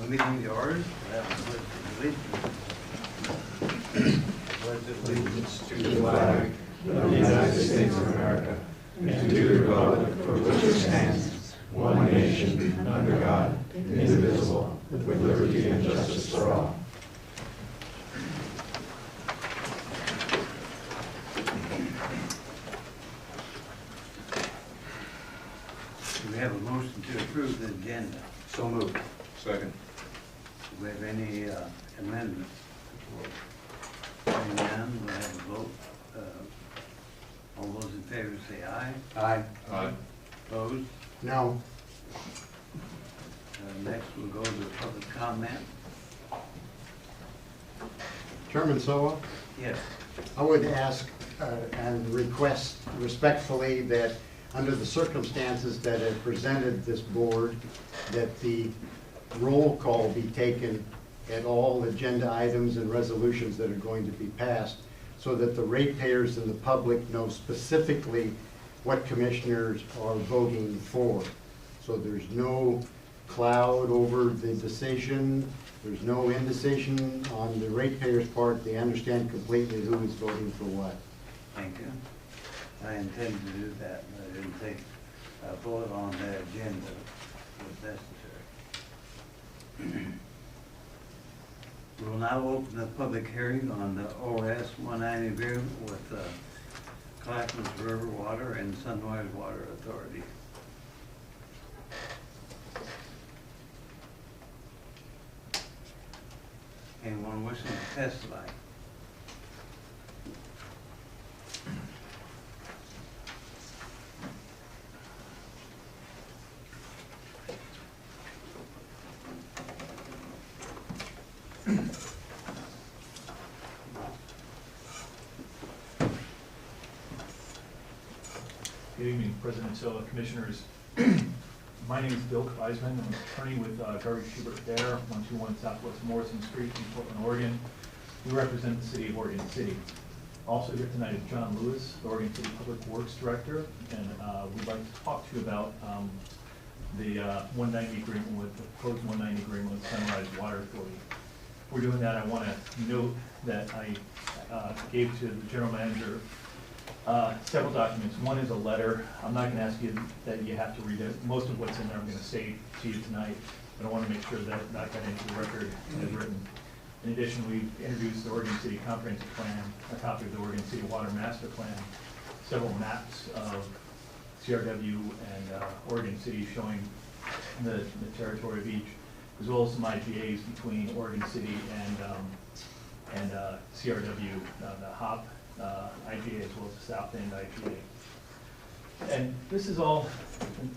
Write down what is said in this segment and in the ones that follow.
meeting yours. Pledge allegiance to the flag of the United States of America and to the republic for which it stands, one nation, under God, indivisible, with liberty and justice for all. Do we have a motion to approve the agenda? So moved. Second. Do we have any amendments? Hearing none, we'll have a vote. All those in favor say aye. Aye. Aye. Opposed? No. Next, we'll go to public comment. Chairman Soa, Yes. I would ask and request respectfully that under the circumstances that have presented this board, that the roll call be taken at all agenda items and resolutions that are going to be passed, so that the ratepayers and the public know specifically what commissioners are voting for. So there's no cloud over the decision, there's no indecision on the ratepayers' part. They understand completely who is voting for what. Thank you. I intend to do that, but I didn't take a vote on the agenda if necessary. We will now open the public hearing on the OS 190 agreement with Clackamas River Water and Sunrise Water Authority. Anyone wishing to testify? Good evening, President Soa, Commissioners. My name is Bill Kleisman. I'm an attorney with Garvey Schubert Bear, 121 Southwest Morrison Street in Portland, Oregon. We represent the city of Oregon City. Also here tonight is John Lewis, the Oregon City Public Works Director, and we'd like to talk to you about the 190 agreement with the proposed 190 agreement with Sunrise Water Authority. Before doing that, I want to note that I gave to the general manager several documents. One is a letter. I'm not going to ask you that you have to read it. Most of what's in there I'm going to say to you tonight, but I want to make sure that that got into the record as written. In addition, we've introduced the Oregon City Comprehensive Plan, a copy of the Oregon City Water Master Plan, several maps of CRW and Oregon City showing the territory of each, as well as some IGAs between Oregon City and CRW, the HOP IGA as well as the South End IGA. And this is all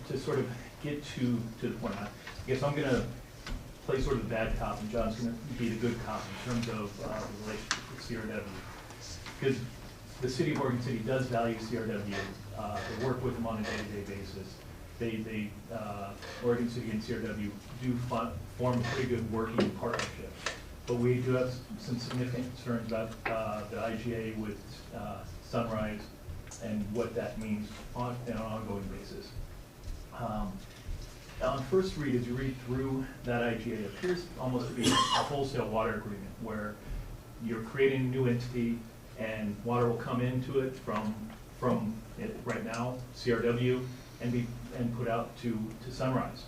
to sort of get to the point. I guess I'm going to play sort of the bad cop, and John's going to be the good cop in terms of the relationship with CRW. Because the city of Oregon City does value CRW. They work with them on a day-to-day basis. Oregon City and CRW do form a pretty good working partnership. But we do have some significant concerns about the IGA with Sunrise and what that means on an ongoing basis. On first read, as you read through that IGA, it appears almost to be a wholesale water agreement where you're creating a new entity and water will come into it from it right now, CRW, and put out to Sunrise.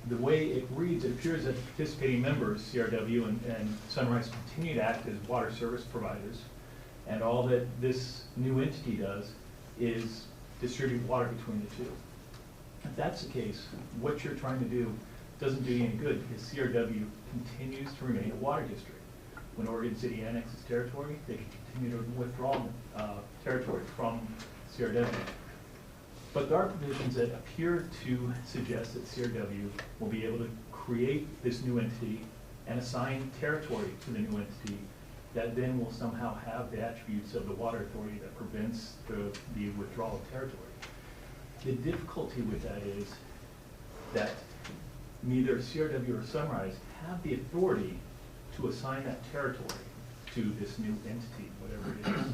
The way it reads, it appears that participating members, CRW and Sunrise, continue to act as water service providers, and all that this new entity does is distribute water between the two. If that's the case, what you're trying to do doesn't do you any good, because CRW continues to remain a water district. When Oregon City annexes territory, they can continue to withdraw territory from CRW. But there are provisions that appear to suggest that CRW will be able to create this new entity and assign territory to the new entity that then will somehow have the attributes of the water authority that prevents the withdrawal of territory. The difficulty with that is that neither CRW or Sunrise have the authority to assign that territory to this new entity, whatever it is.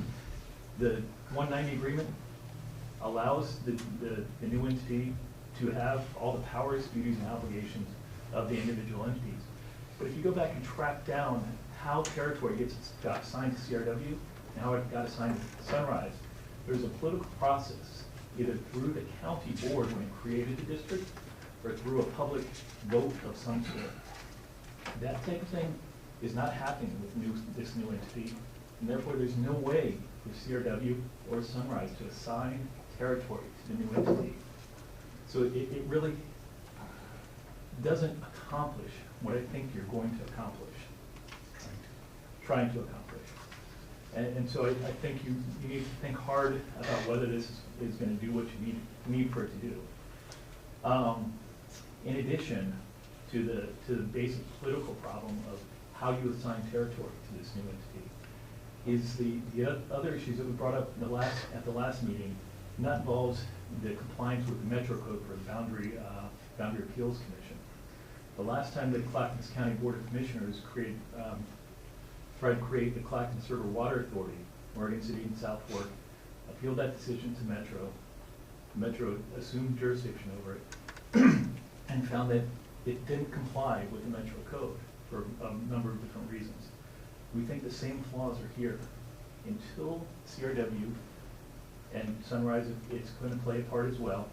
The 190 agreement allows the new entity to have all the powers, duties, and obligations of the individual entities. But if you go back and track down how territory got assigned to CRW and how it got assigned to Sunrise, there's a political process, either through the county board when it created the district, or through a public vote of some sort. That type of thing is not happening with this new entity, and therefore there's no way for CRW or Sunrise to assign territory to the new entity. So it really doesn't accomplish what I think you're going to accomplish, trying to accomplish. And so I think you need to think hard about whether this is going to do what you need for it to do. In addition to the basic political problem of how you assign territory to this new entity, is the other issues that we brought up at the last meeting, and that involves the compliance with the Metro Code for the Boundary Appeals Commission. The last time the Clackamas County Board of Commissioners tried to create the Clackamas River Water Authority, Oregon City and South Fork, appealed that decision to Metro. Metro assumed jurisdiction over it and found that it didn't comply with the Metro Code for a number of different reasons. We think the same flaws are here. Until CRW and Sunrise, it's going to play a part as well,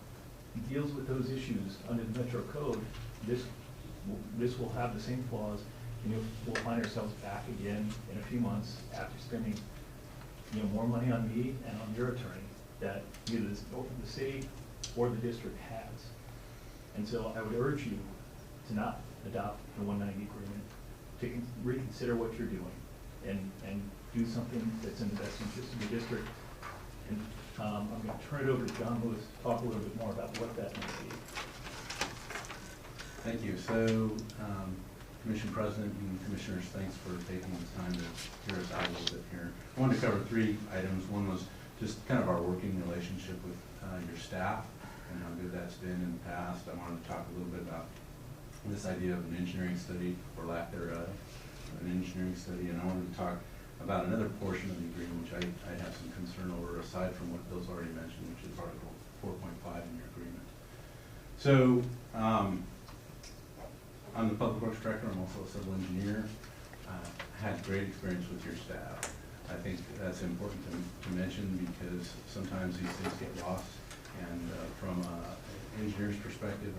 deals with those issues under the Metro Code, this will have the same flaws, and we'll find ourselves back again in a few months after spending more money on me and on your attorney that either the city or the district has. And so I would urge you to not adopt the 190 agreement, to reconsider what you're doing and do something that's in the best interest of the district. And I'm going to turn it over to John Lewis to talk a little bit more about what that might be. Thank you. So, Commission President and Commissioners, thanks for taking the time to hear us out a little bit here. I wanted to cover 3 items. One was just kind of our working relationship with your staff and how good that's been in the past. I wanted to talk a little bit about this idea of an engineering study, or lack thereof, an engineering study, and I wanted to talk about another portion of the agreement which I have some concern over, aside from what Bill's already mentioned, which is Article 4.5 in your agreement. So, I'm the Public Works Director. I'm also a civil engineer. Had great experience with your staff. I think that's important to mention because sometimes these things get lost. And from an engineer's perspective,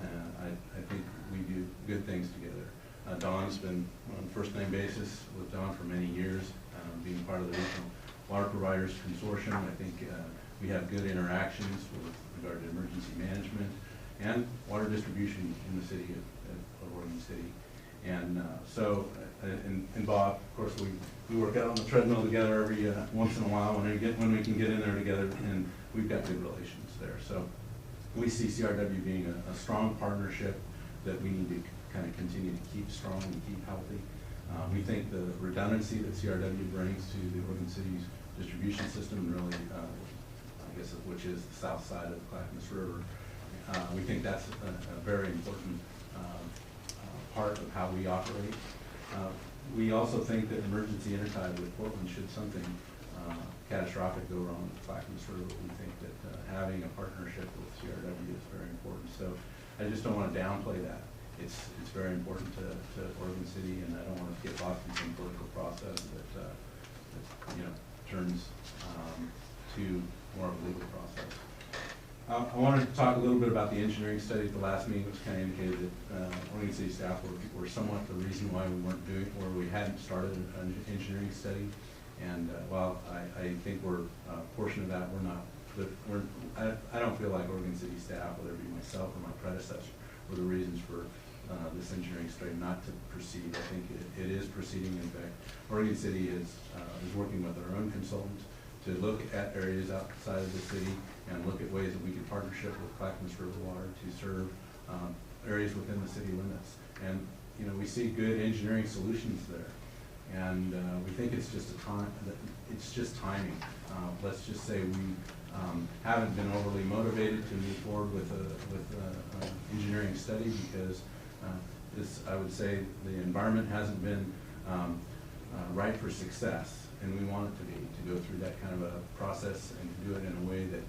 I think we do good things together. Don's been on a first-name basis with Don for many years, being part of the Regional Water Providers Consortium. I think we have good interactions with regard to emergency management and water distribution in the city of Oregon City. And and Bob, of course, we work out on the treadmill together every once in a while when we can get in there together, and we've got good relations there. So we see CRW being a strong partnership that we need to kind of continue to keep strong and keep healthy. We think the redundancy that CRW brings to the Oregon City's distribution system, really, I guess, which is the south side of the Clackamas River, we think that's a very important part of how we operate. We also think that emergency intertie with Portland, should something catastrophic go wrong with the Clackamas River, we think that having a partnership with CRW is very important. So I just don't want to downplay that. It's very important to Oregon City, and I don't want to get lost in some political process that turns to more of a legal process. I wanted to talk a little bit about the engineering study at the last meeting, which kind of indicated that Oregon City staff were somewhat the reason why we weren't doing, or we hadn't started an engineering study. And while I think we're a portion of that, I don't feel like Oregon City staff, whether it be myself or my predecessor, were the reasons for this engineering study not to proceed. I think it is proceeding. In fact, Oregon City is working with our own consultants to look at areas outside of the city and look at ways that we could partnership with Clackamas River Water to serve areas within the city limits. And we see good engineering solutions there. And we think it's just timing. Let's just say we haven't been overly motivated to move forward with an engineering study because I would say the environment hasn't been ripe for success, and we want it to go through that kind of a process and to do it in a way that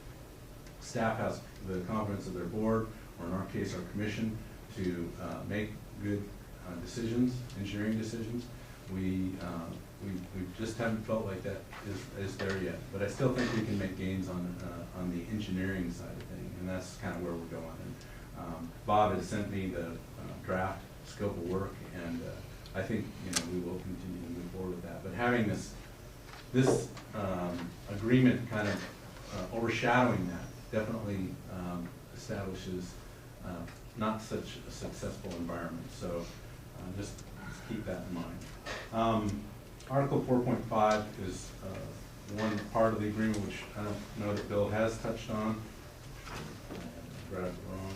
staff has the confidence of their board, or in our case, our commission, to make good decisions, engineering decisions. We just haven't felt like that is there yet. But I still think we can make gains on the engineering side of things, and that's kind of where we're going. And, Bob has sent me the draft scope of work, and I think we will continue to move forward with that. But having this agreement kind of overshadowing that definitely establishes not such a successful environment. So just keep that in mind. Article 4.5 is one part of the agreement which I don't know that Bill has touched on. Read it wrong.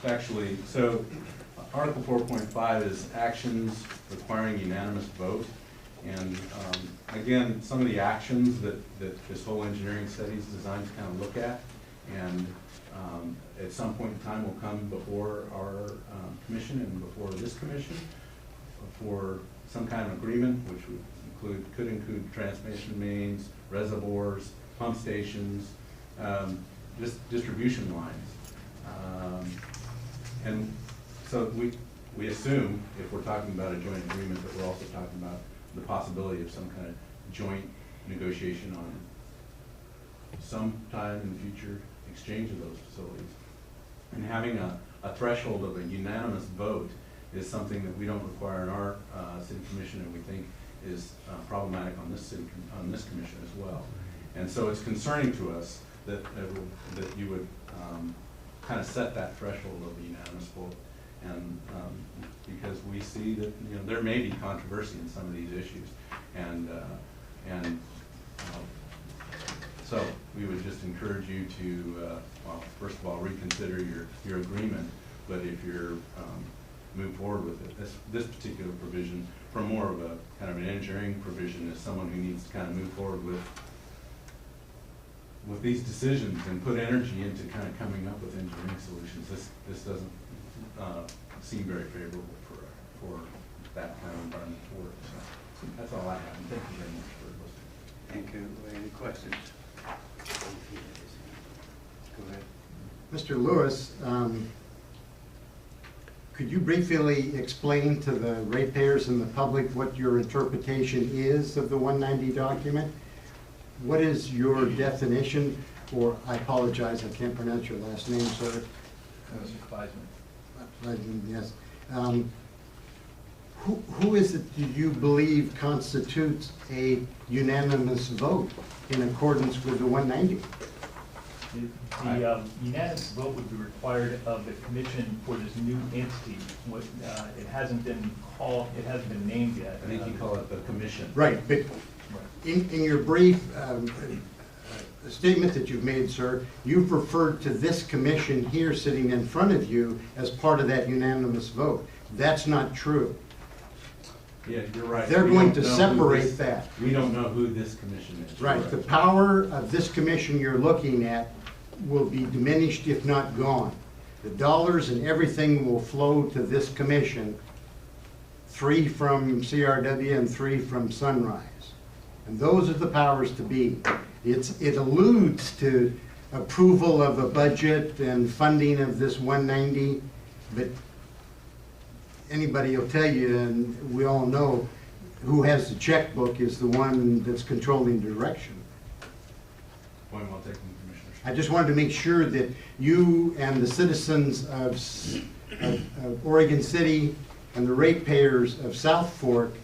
Actually, so Article 4.5 is actions requiring unanimous vote. And again, some of the actions that this whole engineering study is designed to kind of look at, and at some point in time will come before our commission and before this commission for some kind of agreement, which could include transmission mains, reservoirs, pump stations, distribution lines. And so we assume, if we're talking about a joint agreement, that we're also talking about the possibility of some kind of joint negotiation on some time in the future exchange of those facilities. And having a threshold of a unanimous vote is something that we don't require in our city commission, and we think is problematic on this commission as well. And so it's concerning to us that you would kind of set that threshold of a unanimous vote, and because we see that there may be controversy in some of these issues, and so we would just encourage you to well, first of all, reconsider your agreement, but if you're move forward with it, this particular provision from more of a kind of an engineering provision, as someone who needs to kind of move forward with these decisions and put energy into kind of coming up with engineering solutions. This doesn't seem very favorable for that kind of environment to work. So that's all I have, and thank you very much for listening. Thank you. Any questions? Go ahead. Mr. Lewis, could you briefly explain to the ratepayers and the public what your interpretation is of the 190 document? What is your definition, or I apologize, I can't pronounce your last name, sir. Mr. Kleisman. Yes. Who is it do you believe constitutes a unanimous vote in accordance with the 190? The unanimous vote would be required of the commission for this new entity. It hasn't been called, it hasn't been named yet. I think you call it the commission. Right, but in your brief statement that you've made, sir, you've referred to this commission here sitting in front of you as part of that unanimous vote. That's not true. Yeah, you're right. They're going to separate that. We don't know who this commission is. Right. The power of this commission you're looking at will be diminished, if not gone. The dollars and everything will flow to this commission, 3 from CRW and 3 from Sunrise. And those are the powers to be. It alludes to approval of a budget and funding of this 190, but anybody will tell you, and we all know, who has the checkbook is the one that's controlling the direction. Point well taken, Commissioner. I just wanted to make sure that you and the citizens of Oregon City and the ratepayers of South Fork,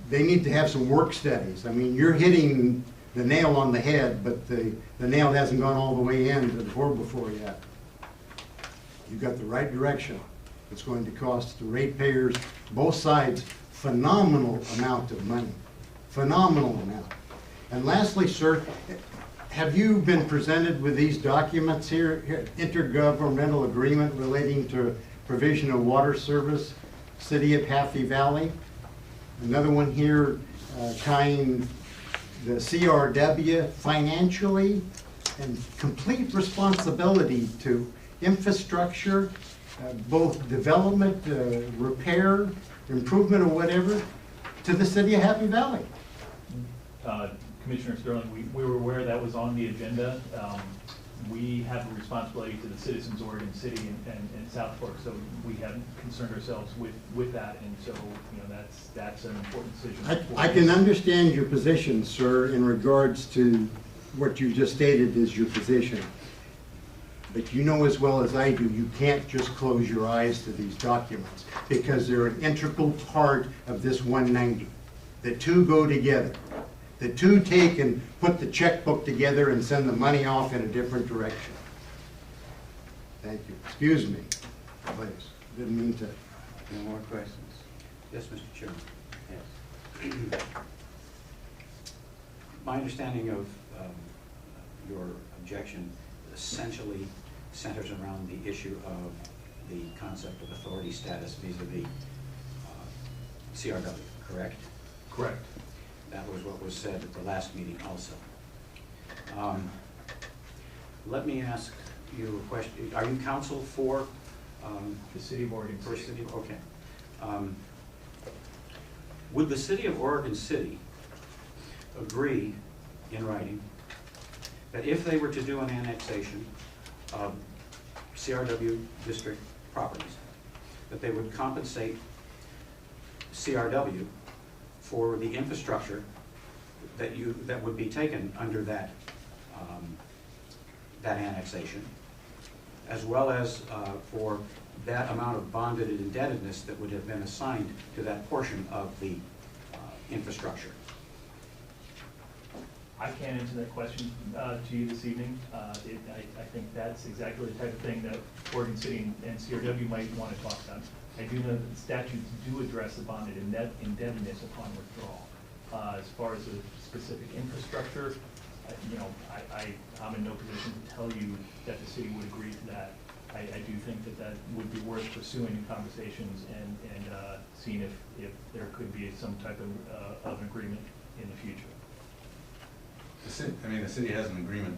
they need to have some work studies. I mean, you're hitting the nail on the head, but the nail hasn't gone all the way into the 4x4 yet. You've got the right direction. It's going to cost the ratepayers, both sides, phenomenal amount of money. Phenomenal amount. And lastly, sir, have you been presented with these documents here, intergovernmental agreement relating to provision of water service, City of Happy Valley? Another one here tying the CRW financially and complete responsibility to infrastructure, both development, repair, improvement or whatever to the city of Happy Valley. Commissioner Sterling, we were aware that was on the agenda. We have a responsibility to the citizens of Oregon City and South Fork, so we haven't concerned ourselves with that, and so, you know, that's an important decision. I can understand your position, sir, in regards to what you just stated is your position. But you know as well as I do, you can't just close your eyes to these documents because they're an integral part of this 190. The two go together. The two take and put the checkbook together and send the money off in a different direction. Thank you. Excuse me, please. Didn't mean to. Any more questions? Yes, Mr. Chairman. Yes. My understanding of your objection essentially centers around the issue of the concept of authority status vis-a-vis CRW, correct? Correct. That was what was said at the last meeting also. Let me ask you a question. Are you counsel for The City of Oregon for City. city? Okay. Would the city of Oregon City agree in writing that if they were to do an annexation of CRW district properties, that they would compensate CRW for the infrastructure that would be taken under that that annexation, as well as for that amount of bonded indebtedness that would have been assigned to that portion of the infrastructure? I can't answer that question to you this evening. I think that's exactly the type of thing that Oregon City and CRW might want to talk about. I do know that the statutes do address the bonded indebtedness upon withdrawal. As far as the specific infrastructure, you know, I'm in no position to tell you that the city would agree to that. I do think that would be worth pursuing in conversations and seeing if there could be some type of agreement in the future. The city has an agreement.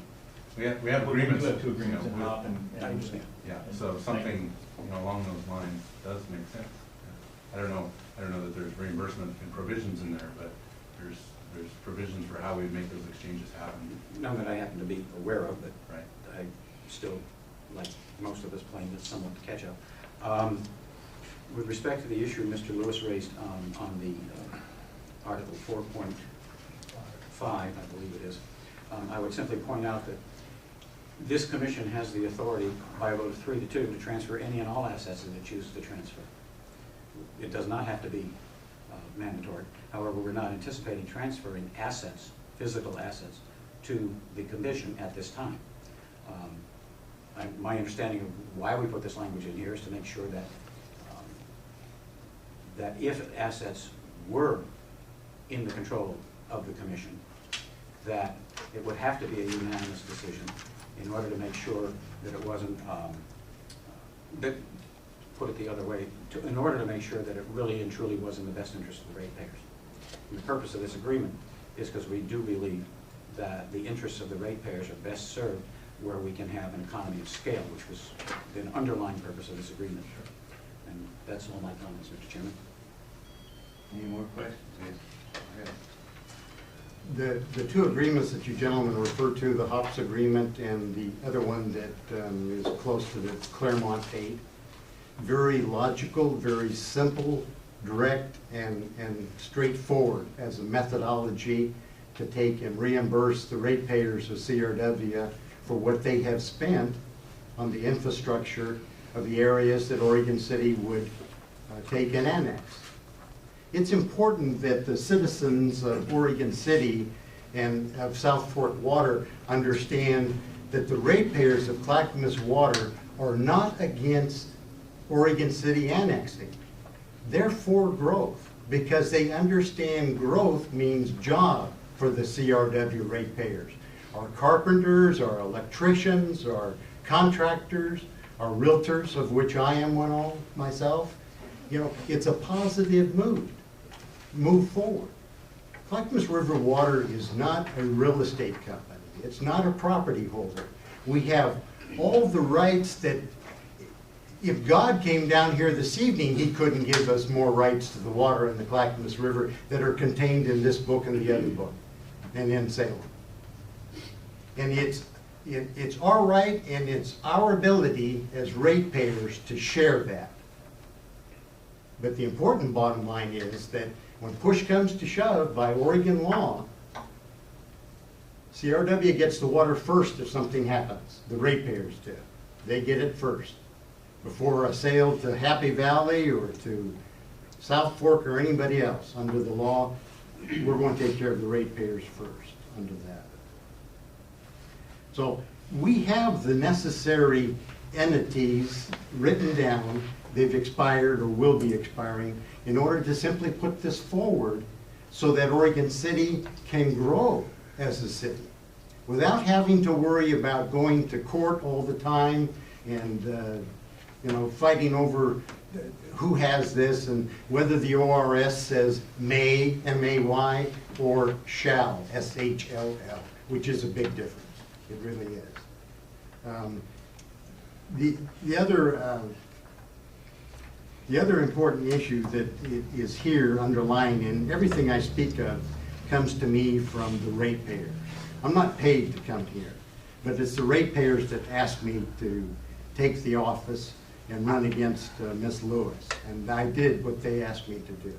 We have Well, agreements. We do have two agreements you know, in HOP and. I understand. Yeah, so something, you know, along those lines does make sense. I don't know that there's reimbursement and provisions in there, but there's provisions for how we make those exchanges happen. None that I happen to be aware of, but Right. I still, like most of us, playing this somewhat to catch up. With respect to the issue Mr. Lewis raised on the Article 4.5, I believe it is, I would simply point out that this commission has the authority by a vote of 3-2 to transfer any and all assets that it chooses to transfer. It does not have to be mandatory. However, we're not anticipating transferring assets, physical assets, to the commission at this time. My understanding of why we put this language in here is to make sure that that if assets were in the control of the commission, that it would have to be a unanimous decision in order to make sure that it wasn't, put it the other way, in order to make sure that it really and truly was in the best interest of the ratepayers. And the purpose of this agreement is because we do believe that the interests of the ratepayers are best served where we can have an economy of scale, which was the underlying purpose of this agreement. And that's all my comments, Mr. Chairman. Any more questions? Yes. Okay. The two agreements that you gentlemen referred to, the HOPS agreement and the other one that is close to the Claremont 8, very logical, very simple, direct, and straightforward as a methodology to take and reimburse the ratepayers of CRW for what they have spent on the infrastructure of the areas that Oregon City would take and annex. It's important that the citizens of Oregon City and of South Fork Water understand that the ratepayers of Clackamas Water are not against Oregon City annexing. They're for growth because they understand growth means job for the CRW ratepayers. Our carpenters, our electricians, our contractors, our realtors, of which I am one all myself, you know, it's a positive move forward. Clackamas River Water is not a real estate company. It's not a property holder. We have all the rights that if God came down here this evening, he couldn't give us more rights to the water in the Clackamas River that are contained in this book and the other book, and in Salem. And it's our right and it's our ability as ratepayers to share that. But the important bottom line is that when push comes to shove by Oregon law, CRW gets the water first if something happens. The ratepayers do. They get it first. Before a sale to Happy Valley or to South Fork or anybody else, under the law, we're going to take care of the ratepayers first under that. So we have the necessary entities written down. They've expired or will be expiring in order to simply put this forward so that Oregon City can grow as a city without having to worry about going to court all the time and you know, fighting over who has this and whether the ORS says may, M-A-Y, or shall, S-H-L-L, which is a big difference. It really is. The other important issue that is here underlying, and everything I speak of comes to me from the ratepayers. I'm not paid to come here, but it's the ratepayers that asked me to take the office and run against Miss Lewis, and I did what they asked me to do,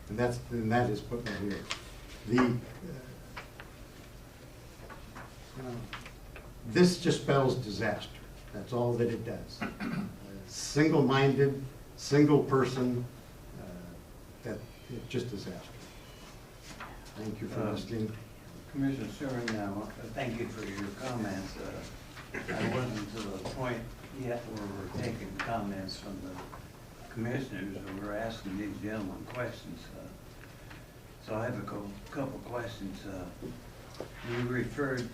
and that is put me here. This just spells disaster. That's all that it does. Single-minded, single person, that it's just disaster. Thank you for listening. Commissioner Stern, thank you for your comments. I wasn't to the point yet where we're taking comments from the commissioners and we're asking these gentlemen questions. So I have a couple questions. You referred,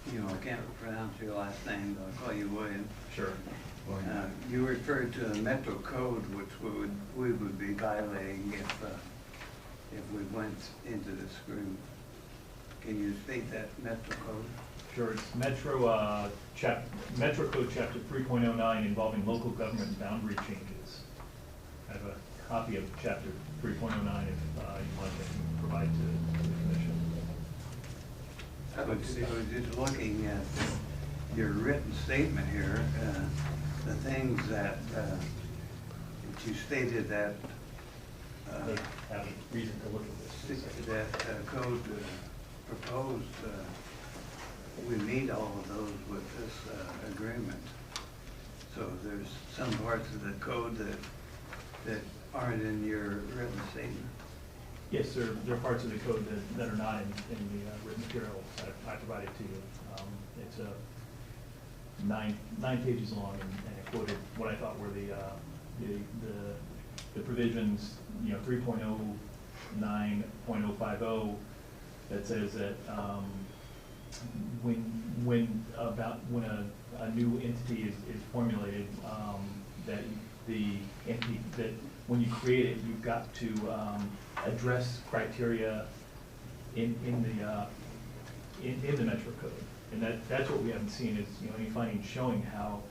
I can't pronounce your last name, but I'll call you William. Sure. You referred to a Metro Code, which we would be violating if we went into this agreement. Can you state that Metro Code? Sure, it's Metro Code Chapter 3.09 involving local government boundary changes. I have a copy of Chapter 3.09 if you want to provide to the Commission. I was just looking at your written statement here, the things that you stated that They have a reason to look at this. that code proposed, we meet all of those with this agreement. So there's some parts of the code that aren't in your written statement. Yes, there are parts of the code that are not in the written material I provided to you. It's nine pages long, and I quoted what I thought were the provisions, 3.09.050 that says that when a new entity is formulated, that the entity that when you create it, you've got to address criteria in the Metro Code, and that's what we haven't seen is any findings showing how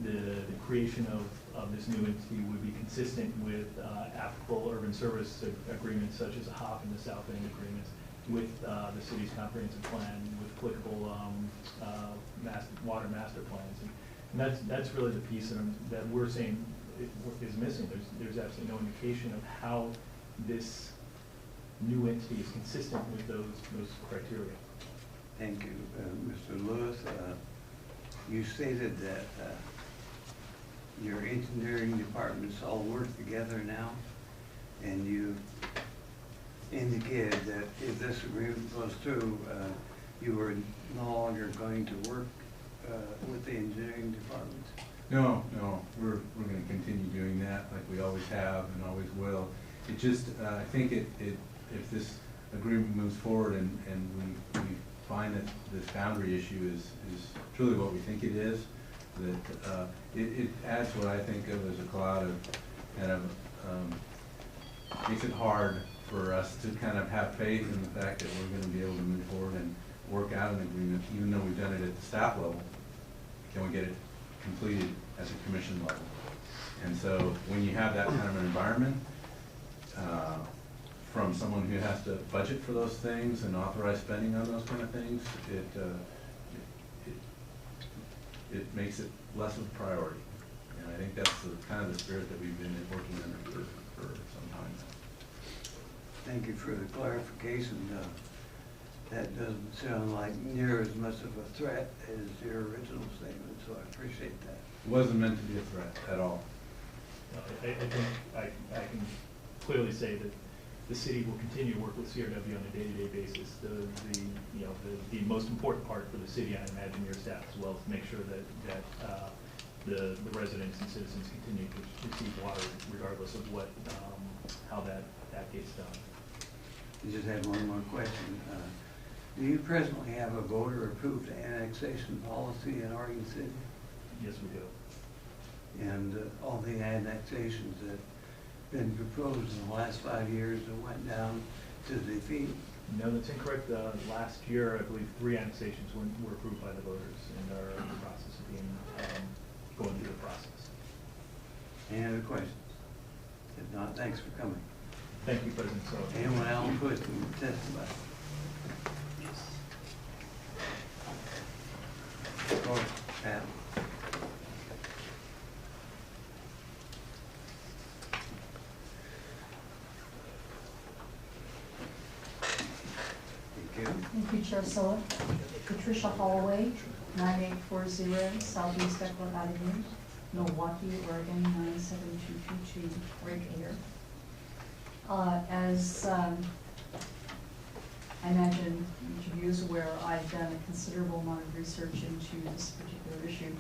the creation of this new entity would be consistent with applicable urban service agreements such as a HOP and the South End agreements, with the city's comprehensive plan, with applicable water master plans, and that's really the piece that we're saying is missing. There's absolutely no indication of how this new entity is consistent with those criteria. Thank you, Mr. Lewis. You stated that your engineering departments all work together now, and you indicated that if this agreement goes through, you were no longer going to work with the engineering departments. No, we're going to continue doing that like we always have and always will. It just, I think if this agreement moves forward and we find that this boundary issue is truly what we think it is, that it adds what I think of as a cloud of kind of, makes it hard for us to kind of have faith in the fact that we're going to be able to move forward and work out an agreement, even though we've done it at the staff level. Can we get it completed at the commission level? And so when you have that kind of an environment, from someone who has to budget for those things and authorize spending on those kind of things, it makes it less of a priority. And I think that's kind of the spirit that we've been working under for some time now. Thank you for the clarification. That doesn't sound like near as much of a threat as your original statement, so I appreciate that. It wasn't meant to be a threat at all. I think I can clearly say that the city will continue to work with CRW on a day-to-day basis. The most important part for the city, I imagine your staff as well, is to make sure that the residents and citizens continue to receive water regardless of how that gets done. I just had one more question. Do you presently have a voter-approved annexation policy in Oregon City? Yes, we do. And all the annexations that have been proposed in the last 5 years that went down to defeat? No, that's incorrect. Last year, I believe 3 annexations were approved by the voters and are in the process of going through the process. Any other questions? If not, thanks for coming. Thank you, President So. Anyone else wishing to testify? Go ahead, Pat. Thank you, Chair Soa. Patricia Holloway, 9840 Southeast Eckler Avenue, Milwaukee, Oregon, 97222, right here. As I imagine each of you is aware, I've done a considerable amount of research into this particular issue.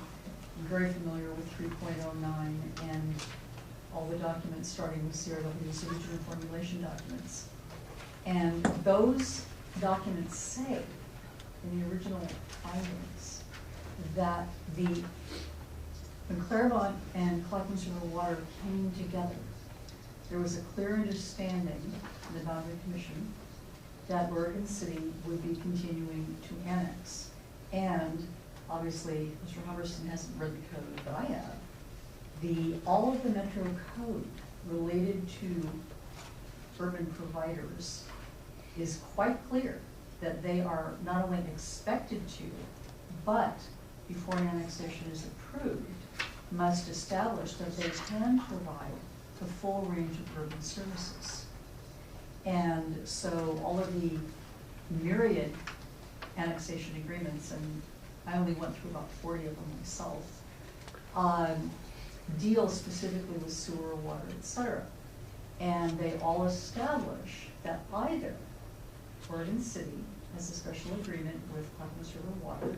I'm very familiar with 3.09 and all the documents starting with CRW's original formulation documents. And those documents say in the original findings that when Claremont and Clackamas River Water came together, there was a clear understanding in the Boundary Commission that Oregon City would be continuing to annex. And obviously, Mr. Humberson hasn't read the code, but I have. All of the Metro Code related to urban providers is quite clear that they are not only expected to, but before an annexation is approved, must establish that they can provide the full range of urban services. And so all of the myriad annexation agreements, and I only went through about 40 of them myself, deal specifically with sewer, water, etc. And they all establish that either Oregon City has a special agreement with Clackamas River Water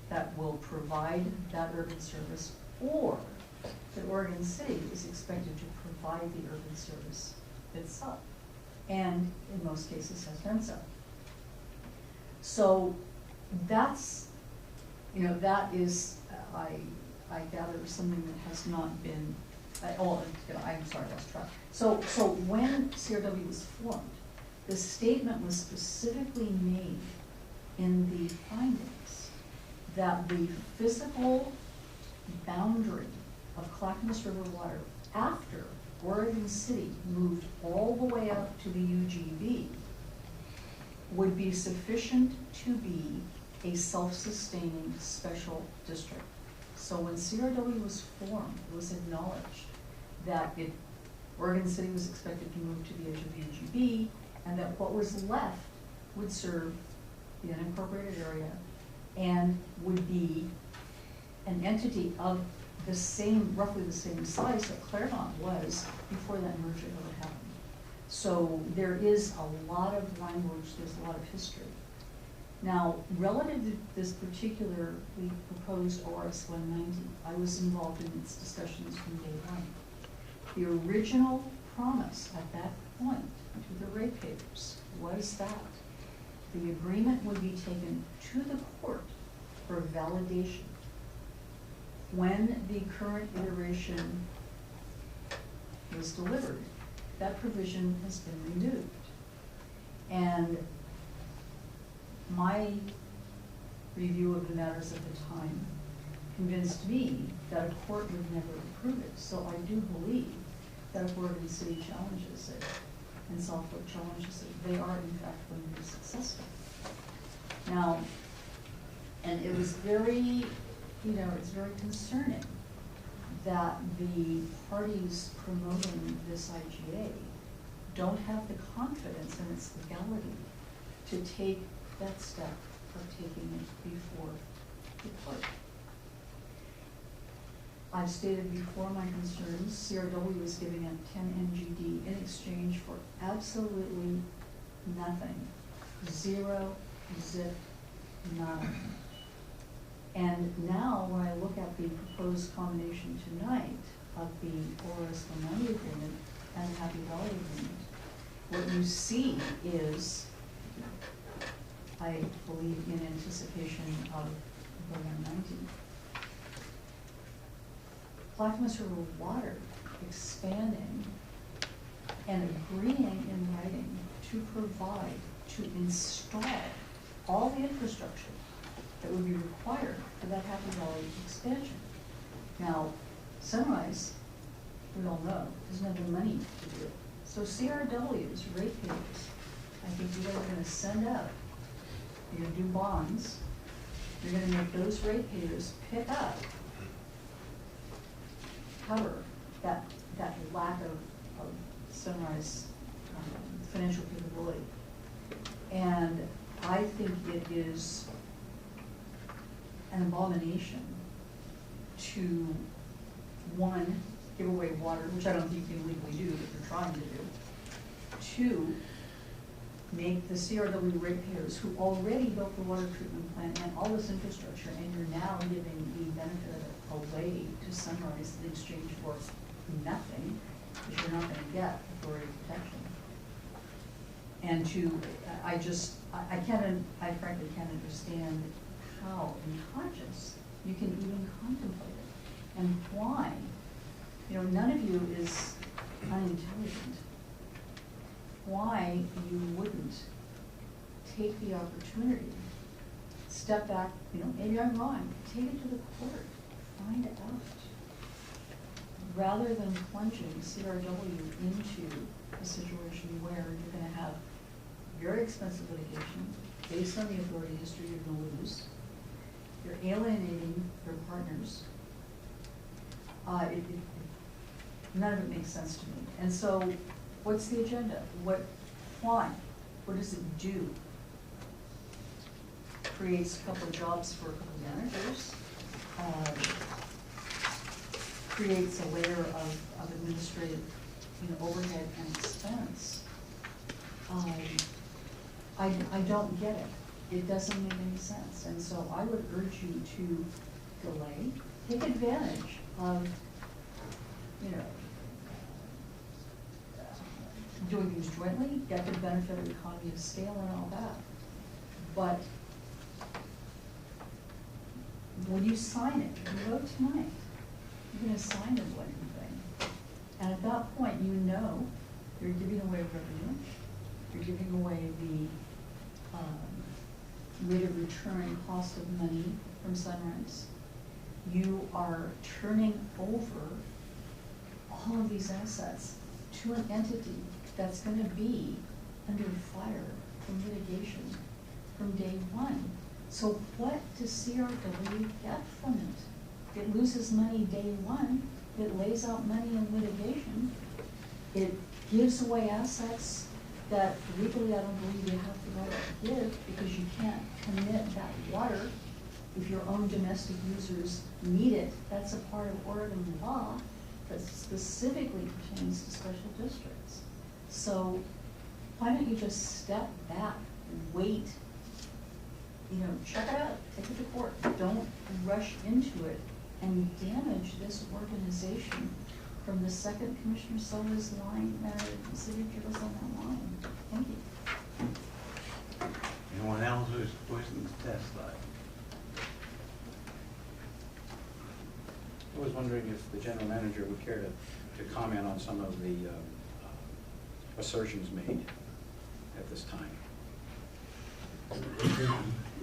that will provide that urban service, or that Oregon City is expected to provide the urban service itself, and in most cases has done so. So that's, that is, I gather, something that has not been, I'm sorry, I lost track. So when CRW was formed, the statement was specifically made in the findings that the physical boundary of Clackamas River Water after Oregon City moved all the way up to the UGB would be sufficient to be a self-sustaining special district. So when CRW was formed, it was acknowledged that Oregon City was expected to move to the edge of the UGB, and that what was left would serve the unincorporated area and would be an entity of the same, roughly the same size that Claremont was before that merger ever happened. So there is a lot of language, there's a lot of history. Now, relative to this particularly proposed ORS 190, I was involved in its discussions from day one. The original promise at that point to the ratepayers was that the agreement would be taken to the court for validation. When the current iteration was delivered, that provision has been removed. And my review of the matters at the time convinced me that a court would never approve it. So I do believe that if Oregon City challenges it and Southwick challenges it, they are in fact going to be successful. Now, and it was very, it's very concerning that the parties promoting this IGA don't have the confidence in its legality to take that step of taking it before the court. I've stated before my concerns. CRW is giving up 10 MGD in exchange for absolutely nothing. Zero, zip, nada. And now when I look at the proposed combination tonight of the ORS 190 agreement and the Happy Valley agreement, what you see is, I believe, in anticipation of the 190, Clackamas River Water expanding and agreeing in writing to provide, to install all the infrastructure that would be required for that Happy Valley expansion. Now, Sunrise, we all know, doesn't have the money to do it. So CRW's ratepayers, I think you guys are going to send out, you're going to do bonds, you're going to make those ratepayers pick up, cover that lack of Sunrise financial capability. And I think it is an abomination to, one, give away water, which I don't think you can legally do, but they're trying to do. Two, make the CRW ratepayers who already built the water treatment plant and all this infrastructure, and you're now giving the benefit of it away to Sunrise in exchange for nothing, which you're not going to get authority protection. And to, I frankly can't understand how in conscience you can even contemplate it, and why. None of you is unintelligent. Why you wouldn't take the opportunity, step back, maybe I'm wrong, take it to the court, find out, rather than plunging CRW into a situation where you're going to have very expensive litigation based on the authority history you're going to lose. You're alienating your partners. None of it makes sense to me. And so, what's the agenda? Why? What does it do? Creates a couple of jobs for a couple of managers. Creates a layer of administrative, overhead and expense. I don't get it. It doesn't make any sense. And so I would urge you to delay, take advantage of, doing things jointly, get the benefit of economy of scale and all that. But when you sign it, you vote tonight, you're going to sign the blanket thing. And at that point, you're giving away revenue, you're giving away the rate of return cost of money from Sunrise. You are turning over all of these assets to an entity that's going to be under fire from litigation from day one. So what does CRW get from it? It loses money day one. It lays out money in litigation. It gives away assets that legally I don't believe you have the right to give, because you can't commit that water if your own domestic users need it. That's a part of Oregon law that specifically pertains to special districts. So why don't you just step back, wait, check it out, take it to court. Don't rush into it and damage this organization from the second Commissioner Solis line, signatures on that line. Thank you. Anyone else who's pushing the test line? I was wondering if the general manager would care to comment on some of the assertions made at this time.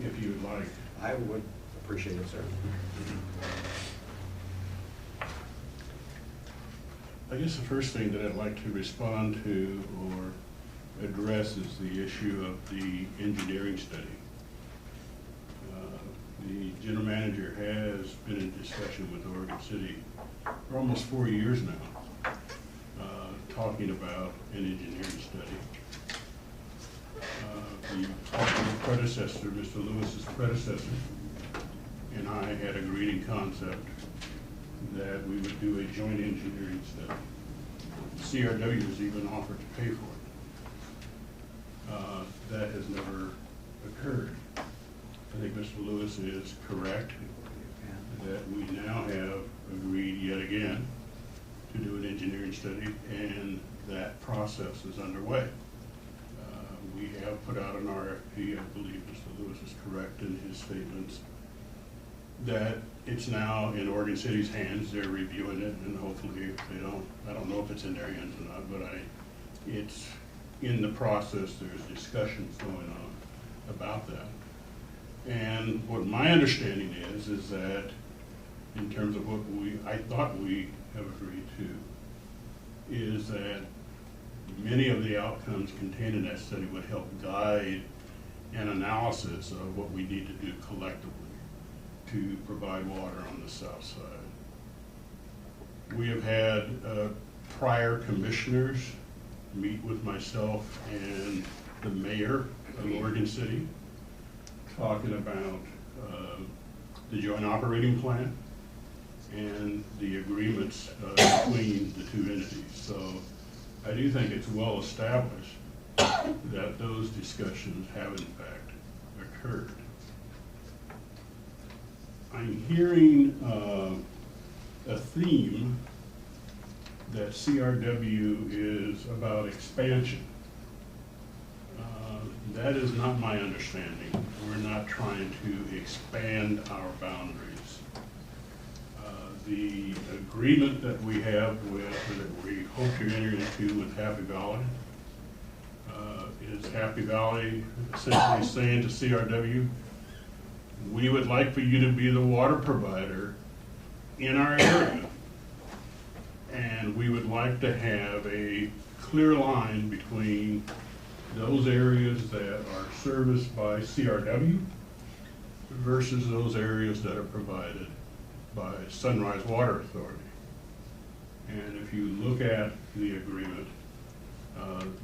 If you would like. I would appreciate it, sir. I guess the first thing that I'd like to respond to or address is the issue of the engineering study. The general manager has been in discussion with Oregon City for almost 4 years now, talking about an engineering study. The predecessor, Mr. Lewis's predecessor, and I had agreed in concept that we would do a joint engineering study. CRW has even offered to pay for it. That has never occurred. I think Mr. Lewis is correct that we now have agreed yet again to do an engineering study, and that process is underway. We have put out an RFP. I believe Mr. Lewis is correct in his statements that it's now in Oregon City's hands. They're reviewing it, and hopefully if they don't, I don't know if it's in their hands or not, but it's in the process. There's discussions going on about that. And what my understanding is that in terms of what I thought we have agreed to, is that many of the outcomes contained in that study would help guide an analysis of what we need to do collectively to provide water on the south side. We have had prior commissioners meet with myself and the mayor of Oregon City, talking about the joint operating plan and the agreements between the two entities. So I do think it's well established that those discussions have in fact occurred. I'm hearing a theme that CRW is about expansion. That is not my understanding. We're not trying to expand our boundaries. The agreement that we have that we hope to enter into with Happy Valley is Happy Valley essentially saying to CRW, we would like for you to be the water provider in our area. And we would like to have a clear line between those areas that are serviced by CRW versus those areas that are provided by Sunrise Water Authority. And if you look at the agreement,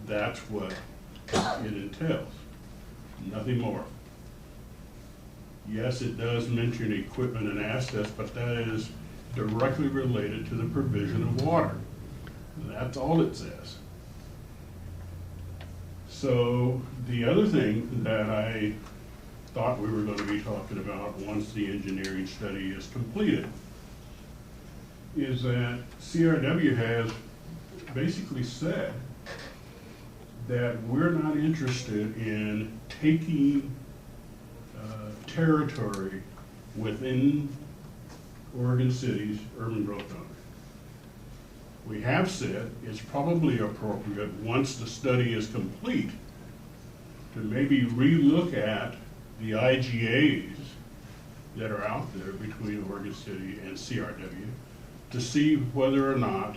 that's what it entails, nothing more. Yes, it does mention equipment and assets, but that is directly related to the provision of water. That's all it says. So the other thing that I thought we were going to be talking about once the engineering study is completed is that CRW has basically said that we're not interested in taking territory within Oregon City's urban growth boundary. We have said it's probably appropriate once the study is complete to maybe relook at the IGAs that are out there between Oregon City and CRW to see whether or not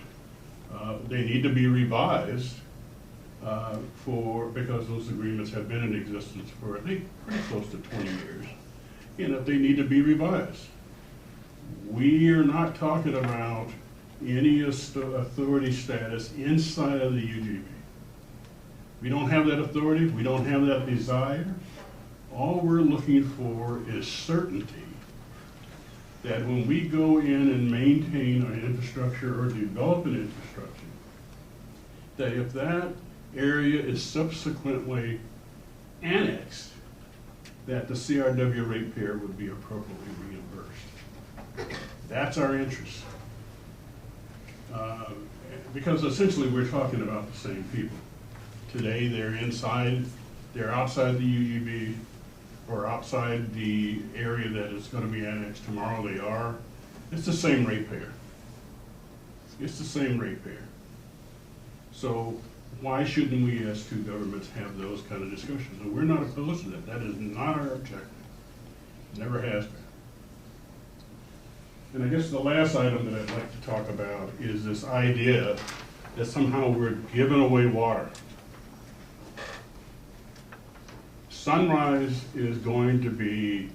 they need to be revised because those agreements have been in existence for I think pretty close to 20 years, and if they need to be revised. We are not talking about any authority status inside of the UGB. We don't have that authority, we don't have that desire. All we're looking for is certainty that when we go in and maintain our infrastructure or develop an infrastructure, that if that area is subsequently annexed, that the CRW ratepayer would be appropriately reimbursed. That's our interest. Because essentially we're talking about the same people. Today they're outside the UGB or outside the area that is going to be annexed. Tomorrow they are. It's the same ratepayer. It's the same ratepayer. So why shouldn't we as two governments have those kind of discussions? And we're not opposed to that. That is not our objective. Never has been. And I guess the last item that I'd like to talk about is this idea that somehow we're giving away water. Sunrise is going to be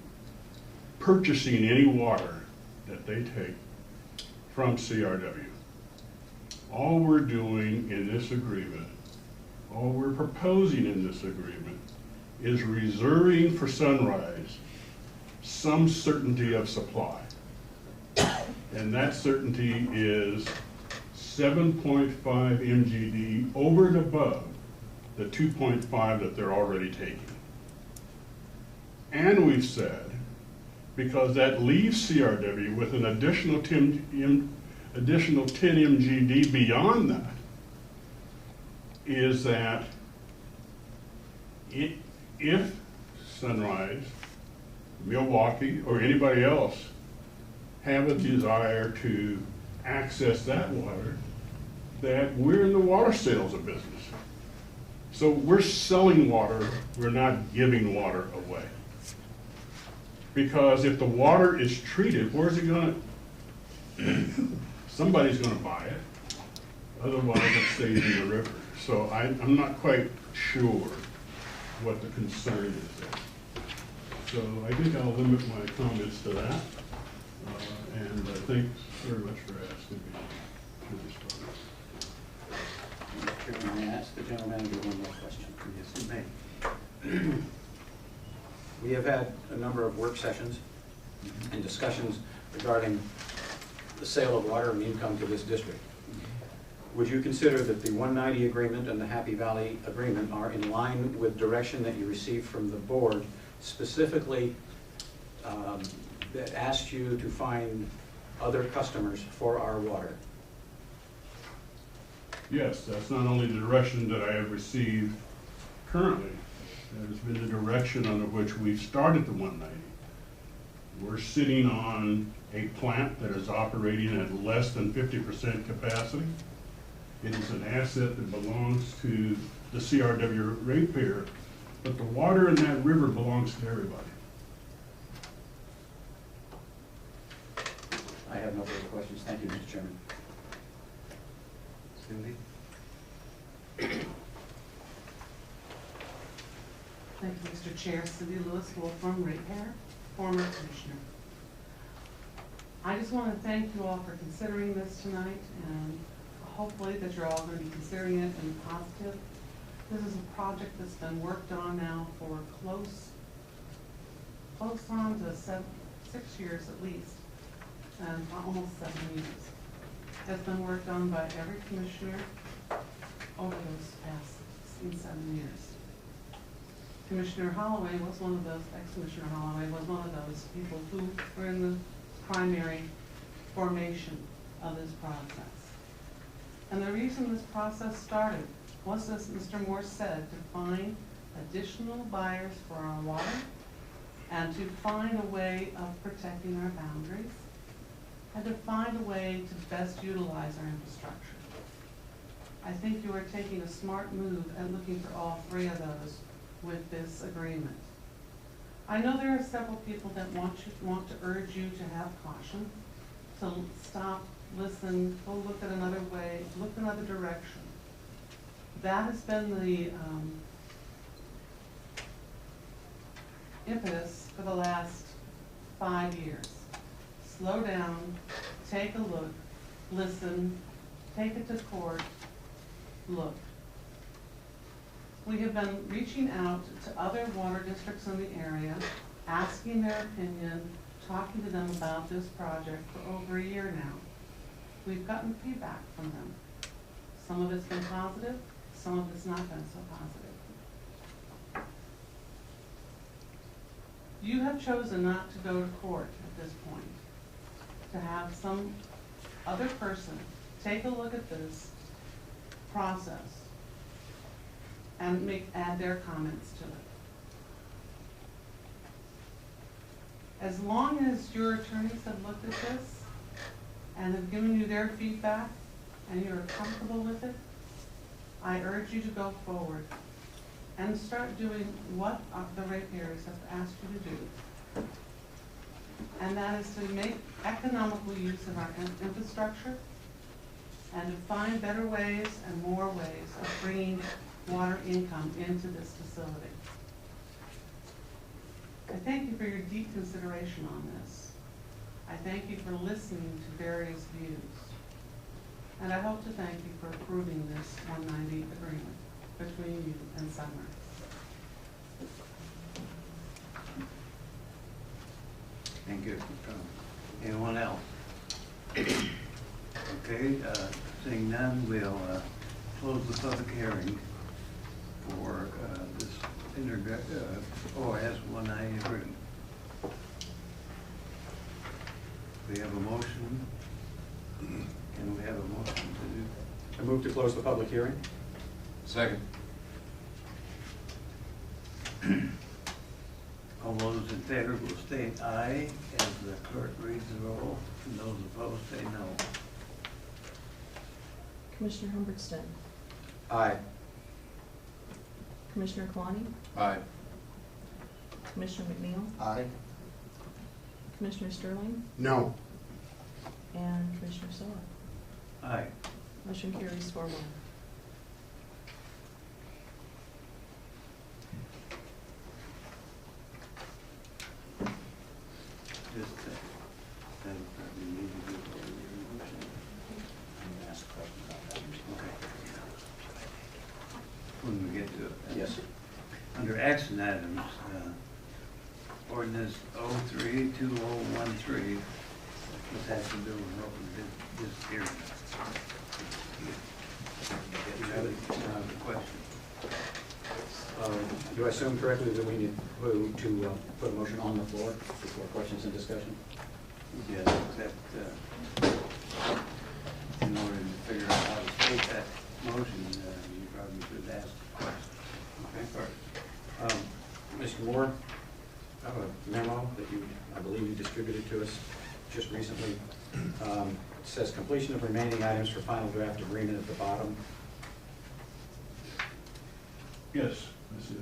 purchasing any water that they take from CRW. All we're doing in this agreement, all we're proposing in this agreement, is reserving for Sunrise some certainty of supply. And that certainty is 7.5 MGD over and above the 2.5 that they're already taking. And we've said, because that leaves CRW with an additional 10 MGD beyond that, is that if Sunrise, Milwaukee, or anybody else have a desire to access that water, that we're in the water sales of business. So we're selling water, we're not giving water away. Because if the water is treated, where's it gonna, somebody's gonna buy it, otherwise it stays in the river. So I'm not quite sure what the concern is there. So I think I'll limit my comments to that. And thanks very much for asking me to respond. Chairman, may I ask the general manager one more question? Yes, you may. We have had a number of work sessions and discussions regarding the sale of water and income to this district. Would you consider that the 190 agreement and the Happy Valley agreement are in line with direction that you received from the board, specifically that asked you to find other customers for our water? Yes, that's not only the direction that I have received currently, that has been the direction under which we've started the 190. We're sitting on a plant that is operating at less than 50% capacity. It is an asset that belongs to the CRW ratepayer, but the water in that river belongs to everybody. I have no further questions. Thank you, Mr. Chairman. Cindy? Thank you, Mr. Chair. Cindy Lewis, Wolfram Ratepayer, former commissioner. I just want to thank you all for considering this tonight, and hopefully that you're all going to be considering it in positive. This is a project that's been worked on now for close on to 6 years at least, and almost 7 years. It's been worked on by every commissioner over those past 7 years. Commissioner Holloway was one of those, ex-Commissioner Holloway was one of those people who were in the primary formation of this process. And the reason this process started was, as Mr. Moore said, to find additional buyers for our water and to find a way of protecting our boundaries and to find a way to best utilize our infrastructure. I think you are taking a smart move and looking for all three of those with this agreement. I know there are several people that want to urge you to have caution, to stop, listen, go look at another way, look another direction. That has been the impetus for the last 5 years. Slow down, take a look, listen, take it to court, look. We have been reaching out to other water districts in the area, asking their opinion, talking to them about this project for over a year now. We've gotten feedback from them. Some of it's been positive, some of it's not been so positive. You have chosen not to go to court at this point, to have some other person take a look at this process and add their comments to it. As long as your attorneys have looked at this and have given you their feedback and you're comfortable with it, I urge you to go forward and start doing what the ratepayers have asked you to do. and that is to make economical use of our infrastructure and to find better ways and more ways of bringing water income into this facility. I thank you for your deep consideration on this. I thank you for listening to various views. And I hope to thank you for approving this 190 agreement between you and Sunrise. Thank you. Anyone else? Okay, seeing none, we'll close the public hearing for this OS 190 agreement. We have a motion. Can we have a motion I move to close the public hearing. Second. all those in favor will state aye as the clerk reads the roll, and those opposed say no. Commissioner Humbertson, Aye. Commissioner Kalani, Aye. Commissioner McNeil, Aye. Commissioner Sterling, No. and Commissioner Sola. Aye. Motion carries 4-1. Just that we need to do a motion. I'm going to ask a question about that. Okay. When we get to it. Yes. Under action items, ordinance 03-2013, this has to do with open this hearing. You have a question? Do I assume correctly that we need to put a motion on the floor before questions and discussion? Yes, except in order to figure out how to state that motion, you probably should ask the question. Okay. Mr. Moore, I have a memo that I believe you distributed to us just recently. It says completion of remaining items for final draft agreement at the bottom. Yes, that's it.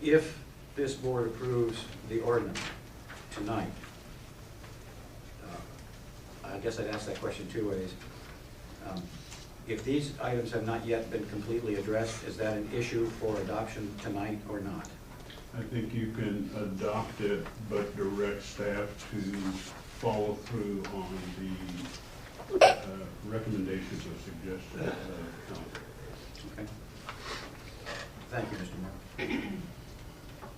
If this board approves the ordinance tonight, I guess I'd ask that question two ways. If these items have not yet been completely addressed, is that an issue for adoption tonight or not? I think you can adopt it, but direct staff to follow through on the recommendations or suggestions of council. Okay. Thank you, Mr. Moore.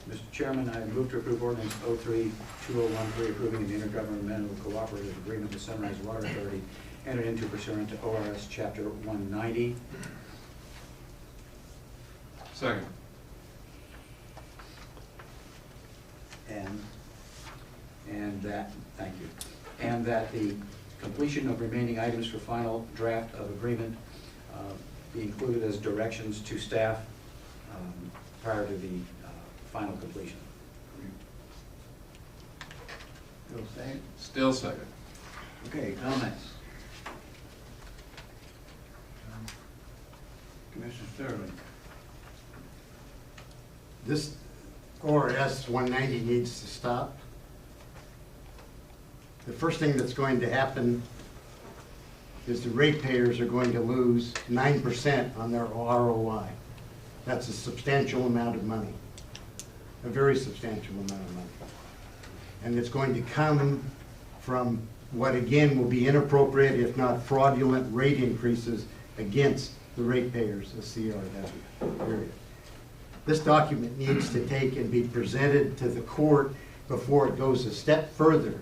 Mr. Chairman, I move to approve ordinance 03-2013 approving the intergovernmental cooperative agreement with Sunrise Water Authority entered into pursuant to ORS Chapter 190. Second. And that, thank you, and that the completion of remaining items for final draft of agreement be included as directions to staff prior to the final completion. Still saying? Still second. Okay, comments? Commissioner Sterling? This ORS 190 needs to stop. The first thing that's going to happen is the ratepayers are going to lose 9% on their ROI. That's a substantial amount of money, a very substantial amount of money. And it's going to come from what again will be inappropriate, if not fraudulent, rate increases against the ratepayers of CRW, period. This document needs to take and be presented to the court before it goes a step further,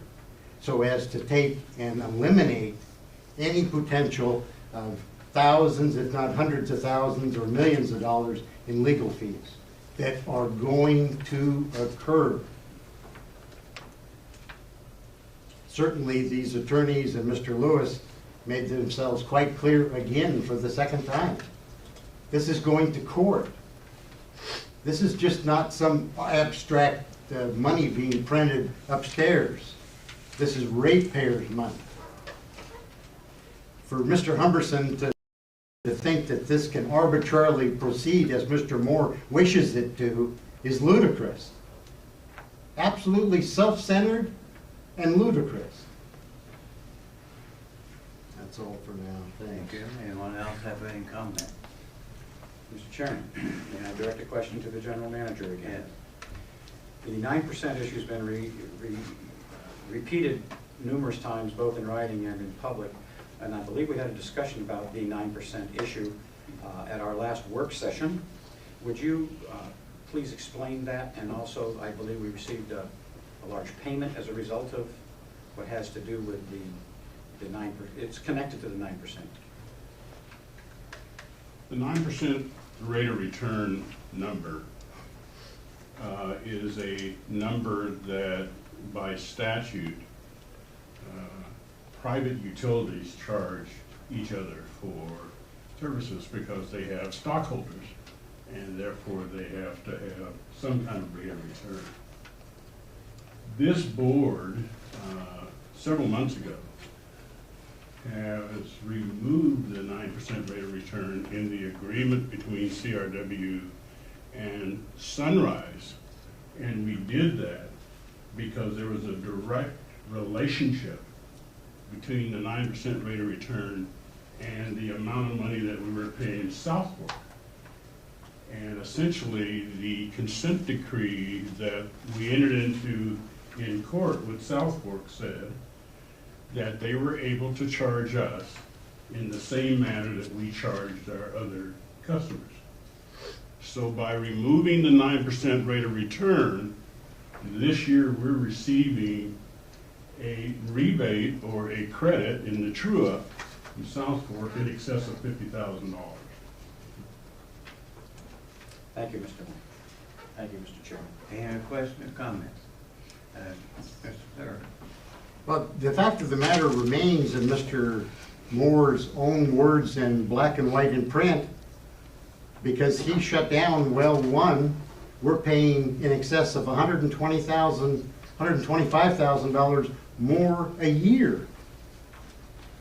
so as to take and eliminate any potential of thousands, if not hundreds of thousands or millions of dollars in legal fees that are going to occur. Certainly, these attorneys and Mr. Lewis made themselves quite clear again for the second time. This is going to court. This is just not some abstract money being printed upstairs. This is ratepayers' money. For Mr. Humbertson to think that this can arbitrarily proceed as Mr. Moore wishes it to is ludicrous. absolutely self-centered and ludicrous. That's all for now. Thank Thanks. you. Anyone else have any comment? Mr. Chairman, may I direct a question to the general manager again? The 9% issue's been repeated numerous times, both in writing and in public, and I believe we had a discussion about the 9% issue at our last work session. Would you please explain that? And also, I believe we received a large payment as a result of what has to do with the 9%. It's connected to the 9%. The 9% rate of return number is a number that by statute, private utilities charge each other for services because they have stockholders, and therefore they have to have some kind of rate of return. This board, several months ago, has removed the 9% rate of return in the agreement between CRW and Sunrise. And we did that because there was a direct relationship between the 9% rate of return and the amount of money that we were paying South Fork. And essentially, the consent decree that we entered into in court with South Fork said that they were able to charge us in the same manner that we charged our other customers. So by removing the 9% rate of return, this year we're receiving a rebate or a credit in the true-up from South Fork in excess of $50,000. Thank you, Mr. Moore. Thank you, Mr. Chairman. Any other questions or comments? Mr. Thurman? Well, the fact of the matter remains, in Mr. Moore's own words in black and white in print, because he shut down well one, we're paying in excess of $125,000 more a year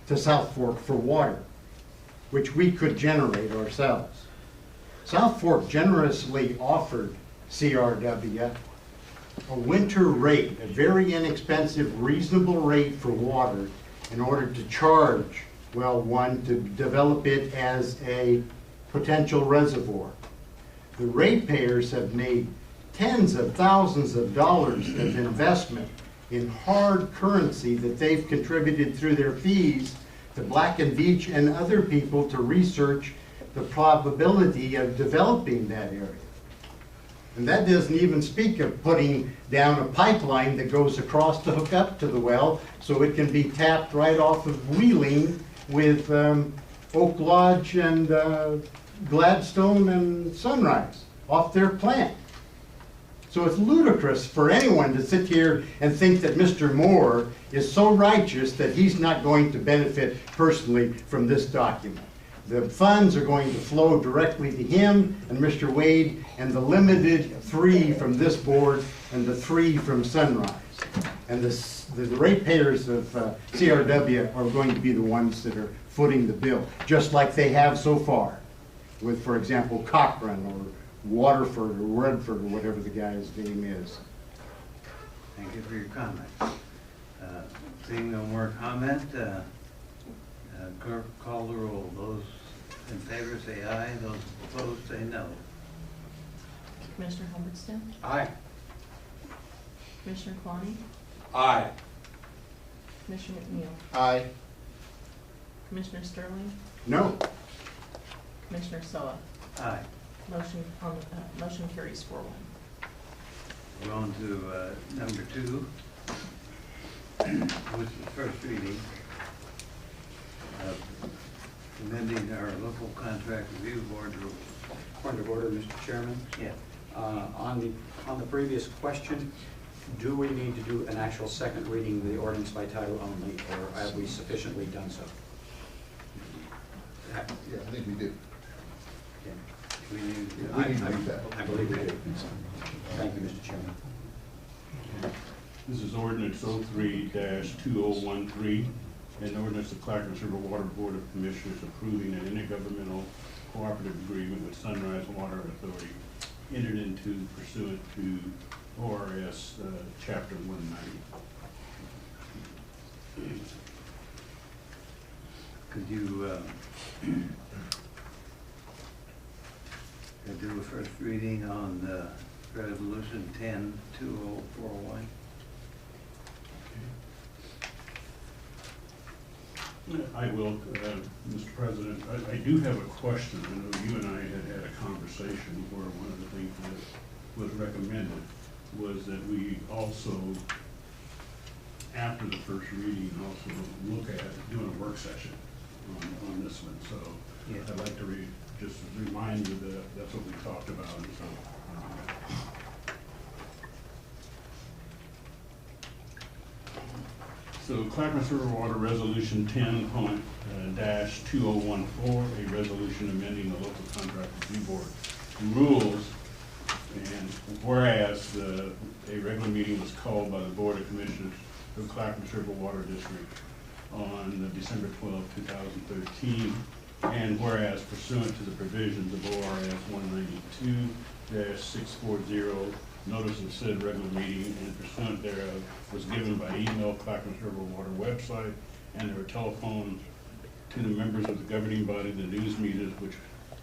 to South Fork for water, which we could generate ourselves. South Fork generously offered CRW a winter rate, a very inexpensive, reasonable rate for water in order to charge well one to develop it as a potential reservoir. The ratepayers have made tens of thousands of dollars of investment in hard currency that they've contributed through their fees to Black and Veatch and other people to research the probability of developing that area. And that doesn't even speak of putting down a pipeline that goes across to hook up to the well so it can be tapped right off of Wheeling with Oak Lodge and Gladstone and Sunrise off their plant. So it's ludicrous for anyone to sit here and think that Mr. Moore is so righteous that he's not going to benefit personally from this document. The funds are going to flow directly to him and Mr. Wade, and the limited 3 from this board and the 3 from Sunrise. And the ratepayers of CRW are going to be the ones that are footing the bill, just like they have so far with, for example, Cochrane or Waterford or Redford or whatever the guy's name is. Thank you for your comment. Seeing no more comment, clerk, call the roll. Those in favor say aye, those opposed say no. Commissioner Humbertson? Aye. Commissioner Klani? Aye. Commissioner McNeil? Aye. Commissioner Sterling? No. Commissioner Soa? Aye. Motion carries 4-1. We're on to number 2, which is first reading. Amending our local contract review board rules. Point of order, Mr. Chairman. Yeah. On the previous question, do we need to do an actual second reading of the ordinance by title only, or have we sufficiently done so? Yeah, I think we do. We need, Yeah, we need to do that. I believe we do. Thank you, Mr. Chairman. This is ordinance 03-2013, an ordinance of Clackamas River Water Board of Commissioners approving an intergovernmental cooperative agreement with Sunrise Water Authority entered into pursuant to ORS Chapter 190. Could you do a first reading on Resolution 10-2041? I will, Mr. President. I do have a question. I know you and I had a conversation where one of the things that was recommended was that we also, after the first reading, also look at doing a work session on this one. So Yeah. I'd like to just remind you that that's what we talked about. And so, So Clackamas River Water Resolution 10-2014, a resolution amending the local contract review board rules. And whereas a regular meeting was called by the Board of Commissioners of Clackamas River Water District on December 12, 2013. And whereas pursuant to the provisions of ORS 192-640, notice of said regular meeting and pursuant thereof was given by email, Clackamas River Water website, and there were telephones to the members of the governing body, the news meters which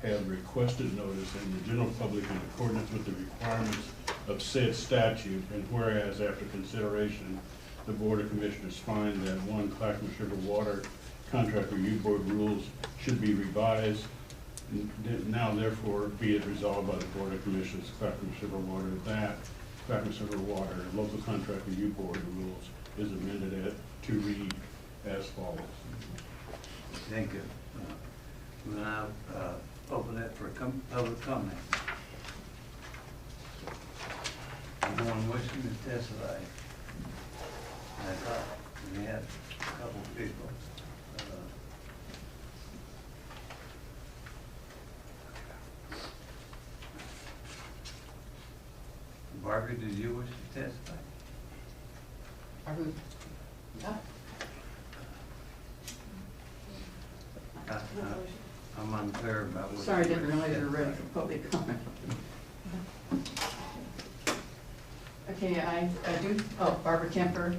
have requested notice, and the general public in accordance with the requirements of said statute. And whereas after consideration, the Board of Commissioners find that one, Clackamas River Water Contract Review Board rules should be revised. Now therefore be it resolved by the Board of Commissioners, Clackamas River Water, that Clackamas River Water Local Contract Review Board rules is amended to read as follows. Thank you. We'll now open it for public comment. Anyone wishing to testify? I thought we had a couple of people. Barbara, did you wish to testify? I'm unclear about what. Sorry, I didn't realize you were ready for public comment. Okay, I do, Barbara Kemper,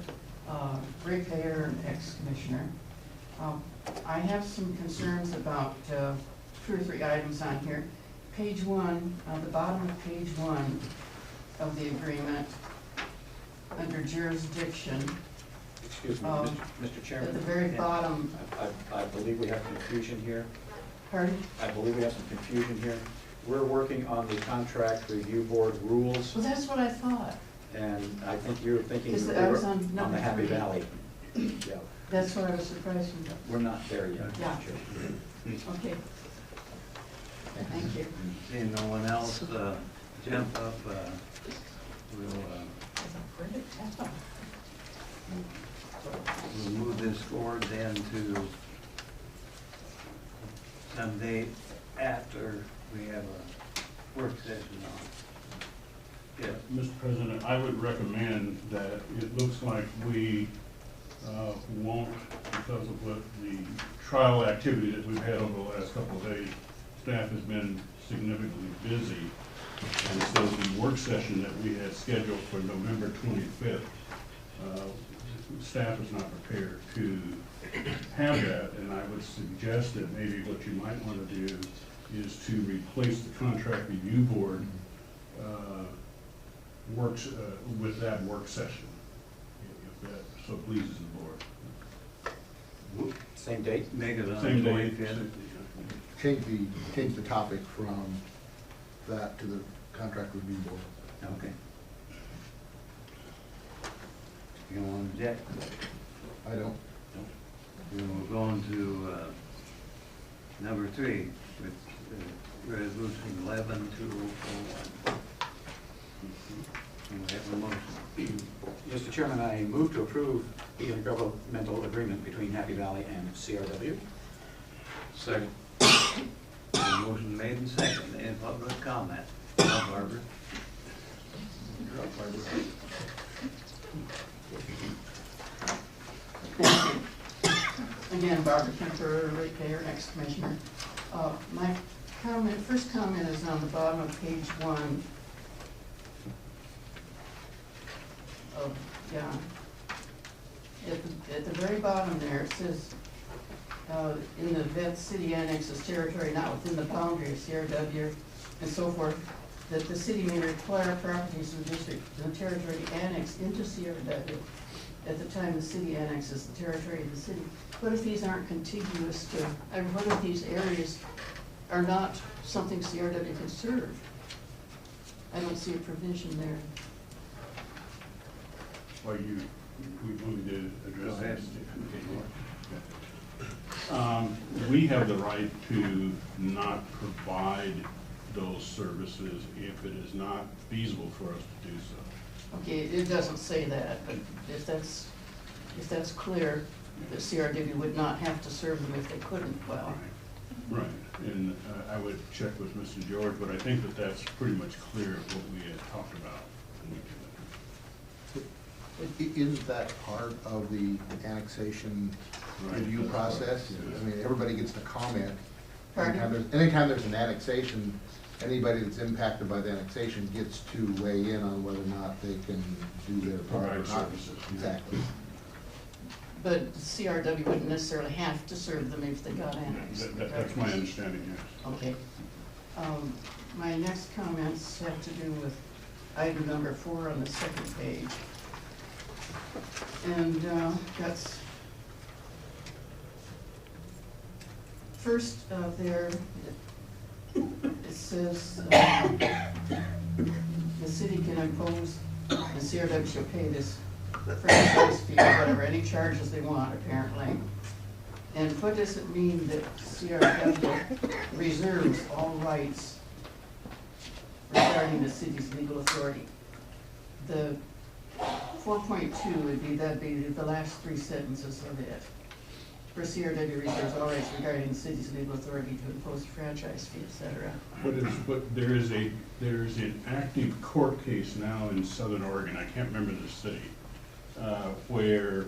ratepayer and ex-commissioner. I have some concerns about 2 or 3 items on here. Page 1, the bottom of page 1 of the agreement, under jurisdiction. Excuse me, Mr. Chairman. At the very bottom. I believe we have confusion here. Pardon? I believe we have some confusion here. We're working on the contract review board rules, Well, that's what I thought. and I think you're thinking Is we that- I were was on on number the Happy 3. Valley. Yeah, That's what I was surprised about. we're not there yet. Yeah. Mr. Chairman. Okay. Thank you. Seeing no one else jump up, we'll move this forward then to some date after we have a work session on. Yes. Mr. President, I would recommend that it looks like we won't, because of what the trial activity that we've had over the last couple of days, staff has been significantly busy. And so the work session that we had scheduled for November 25th, staff is not prepared to have that. And I would suggest that maybe what you might want to do is to replace the contract review board works with that work session, if that so pleases the board. Same date? Make it on Same the day. 25th. Change the topic from that to the contract review board. Okay. You want to object? I don't. Then we'll go on to number 3, with resolution 11-2041. We have a motion. Mr. Chairman, I move to approve the intergovernmental agreement between Happy Valley and CRW. Second. Motion made and seconded. Any public comment? Barbara? Again, Barbara Kemper, ratepayer, ex-commissioner. My first comment is on the bottom of page 1. yeah. At the very bottom there, it says, in the event city annexes territory not within the boundary of CRW and so forth, that the city may require properties in the district and the territory annexed into CRW at the time the city annexes the territory of the city. What if these aren't contiguous to, and what if these areas are not something CRW can serve? I don't see a provision there. Well, we want me to address Go ahead. that. We have the right to not provide those services if it is not feasible for us to do so. Okay, it doesn't say that, but if that's clear, that CRW would not have to serve them if they couldn't, well. Right, and I would check with Mr. George, but I think that that's pretty much clear of what we had talked about. Isn't that part of the annexation review process? I mean, everybody gets to comment. Anytime there's an annexation, anybody that's impacted by the annexation gets to weigh in on whether or not they can do their part or Provide not. services. Exactly. But CRW wouldn't necessarily have to serve them if they got annexed. That's my understanding, yes. Okay. My next comments have to do with item number 4 on the second page. And that's first there, it says the city can impose, the CRW shall pay this franchise fee, or whatever, any charges they want, apparently. And what does it mean that CRW reserves all rights regarding the city's legal authority? The 4.2 would be, that'd be the last 3 sentences of it. For CRW reserves all rights regarding the city's legal authority to impose a franchise fee, et cetera. But there is an active court case now in Southern Oregon, I can't remember the city, where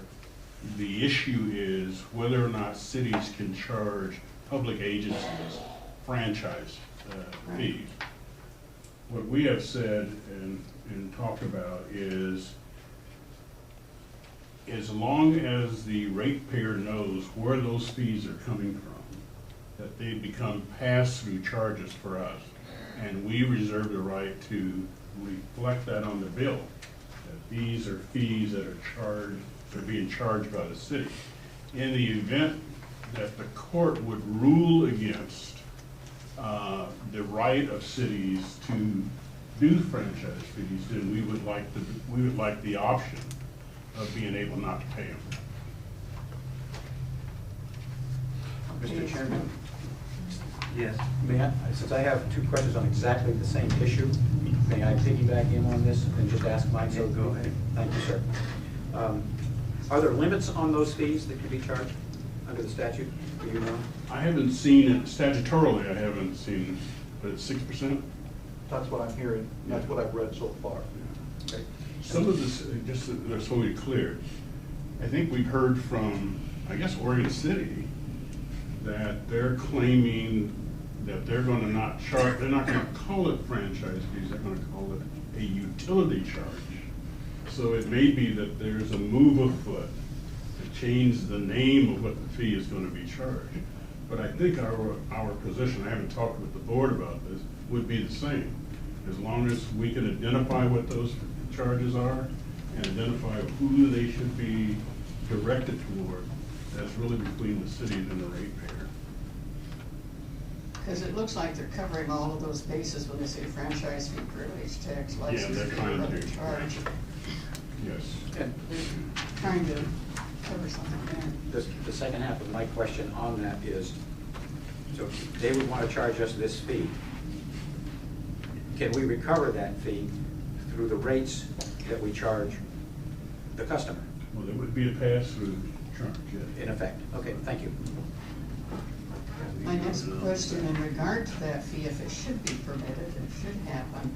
the issue is whether or not cities can charge public agencies franchise fees. What we have said and talked about is, as long as the ratepayer knows where those fees are coming from, that they become pass-through charges for us, and we reserve the right to reflect that on the bill, that these are fees that are being charged by the city. In the event that the court would rule against the right of cities to do franchise fees, then we would like the option of being able not to pay them. Mr. Chairman, Yes. may I, since I have 2 questions on exactly the same issue, may I piggyback in on this and just ask mine? So go ahead. Thank you, sir. Are there limits on those fees that can be charged under the statute? Do you know? I haven't seen it statutorily, I haven't seen, but it's 6%? That's what I'm hearing, that's what I've read so far. Okay. Some of this, just so we're clear, I think we've heard from, I guess, Oregon City, that they're claiming that they're gonna not charge, they're not gonna call it franchise fees, they're gonna call it a utility charge. So it may be that there's a move afoot to change the name of what the fee is gonna be charged. But I think our position, I haven't talked with the board about this, would be the same. As long as we can identify what those charges are and identify who they should be directed toward, that's really between the city and the ratepayer. Because it looks like they're covering all of those bases when they say franchise fee, privilege tax, license they're fee, trying other to, charge. Yes. And They're trying to cover something there. the second half of my question on that is, so they would want to charge us this fee. Can we recover that fee through the rates that we charge the customer, Well, there would be a pass-through charge, yes. in effect? Okay, thank you. My next question in regard to that fee, if it should be permitted, it should happen,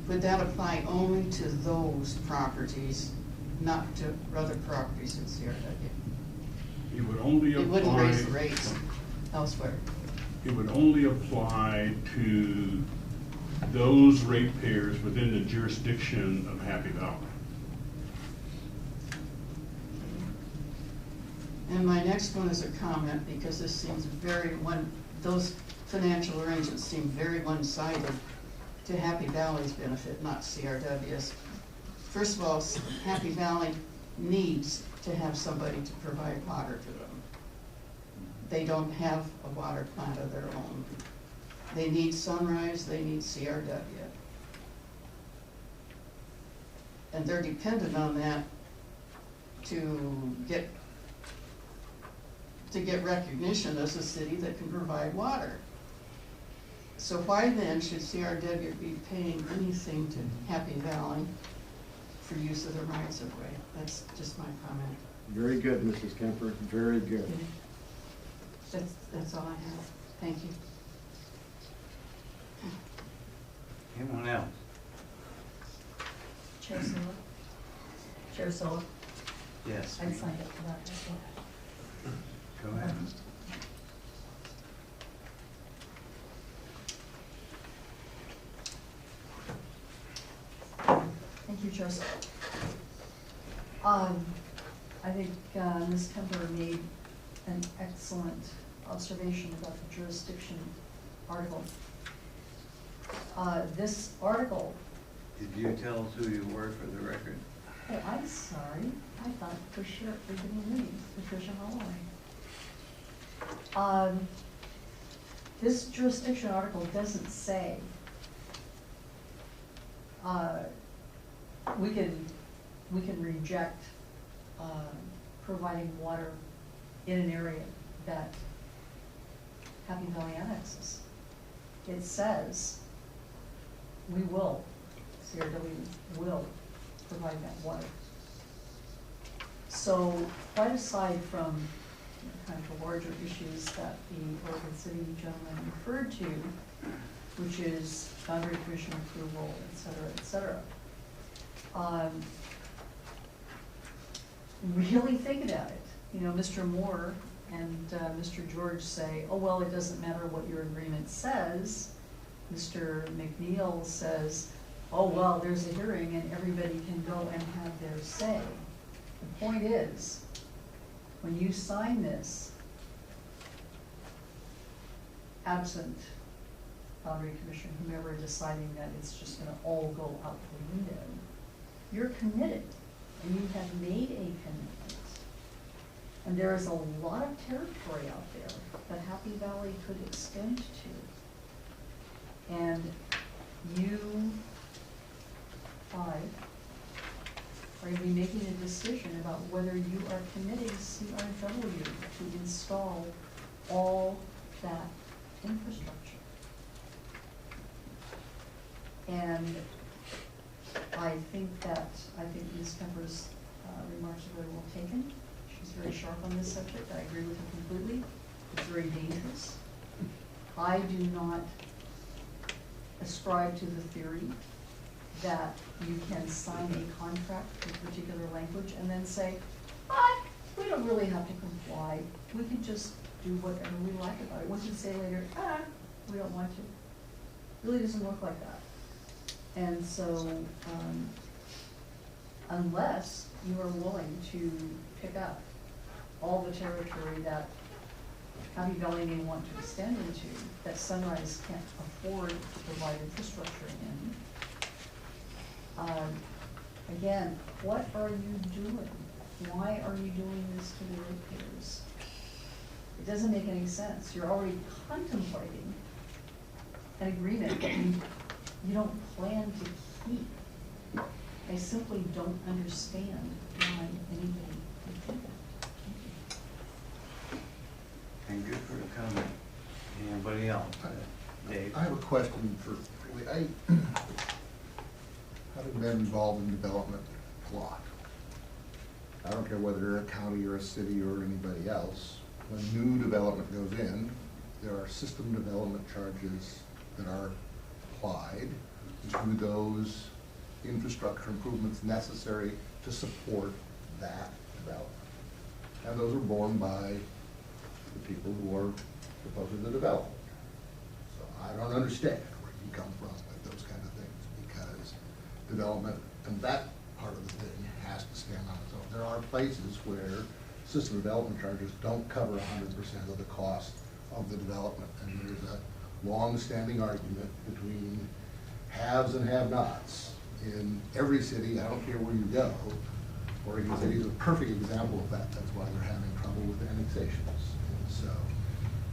would that apply only to those properties, not to other properties in CRW? It would only apply. It wouldn't raise the rates elsewhere. It would only apply to those ratepayers within the jurisdiction of Happy Valley. And my next one is a comment, because this seems those financial arrangements seem very one-sided to Happy Valley's benefit, not CRW's. First of all, Happy Valley needs to have somebody to provide water to them. They don't have a water plant of their own. They need Sunrise, they need CRW. And they're dependent on that to get recognition as a city that can provide water. So why then should CRW be paying anything to Happy Valley for use of the rights of way? That's just my comment. Very good, Mrs. Kemper, very good. That's all I have. Thank you. Anyone else? Chair Sola? Chair Sola? Yes. I'd sign up for that as well. Go ahead. Thank you, Chair Sola. I think Ms. Kemper made an excellent observation about the jurisdiction article. This article. Did you tell us who you were for the record? Oh, I'm sorry. I thought for sure it was me, Patricia Holloway. This jurisdiction article doesn't say we can reject providing water in an area that Happy Valley annexes. It says we will, CRW will provide that water. So quite aside from kind of the larger issues that the Oregon City gentleman referred to, which is boundary commission approval, et cetera, et cetera. Really think about it. You know, Mr. Moore and Mr. George say, oh, well, it doesn't matter what your agreement says. Mr. McNeil says, oh, well, there's a hearing and everybody can go and have their say. The point is, when you sign this, absent boundary commission, whomever deciding that it's just gonna all go out the window, you're committed, and you have made a commitment. And there is a lot of territory out there that Happy Valley could extend to. And you five are going to be making a decision about whether you are committing CRW to install all that infrastructure. And I think Ms. Kemper's remarks are very well taken. She's very sharp on this subject. I agree with her completely. It's very dangerous. I do not ascribe to the theory that you can sign a contract with particular language and then say, we don't really have to comply. We can just do whatever we like about it. Once you say later, we don't want to. It really doesn't work like that. And so, unless you are willing to pick up all the territory that Happy Valley may want to extend into, that Sunrise can't afford to provide infrastructure in, again, what are you doing? Why are you doing this to the ratepayers? It doesn't make any sense. You're already contemplating an agreement that you don't plan to keep. I simply don't understand why anybody would do that. Thank you for your comment. Anybody else? Dave? I have a question for, having been involved in development a lot, I don't care whether you're a county or a city or anybody else, when new development goes in, there are system development charges that are applied to those infrastructure improvements necessary to support that development. And those are borne by the people who are proposing the development. So I don't understand where you come from with those kind of things, because development and that part of the thing has to stand on its own. There are places where system development charges don't cover 100% of the cost of the development. And there's a long-standing argument between haves and have-nots in every city. I don't care where you go. Oregon City is a perfect example of that. That's why they're having trouble with annexations. And so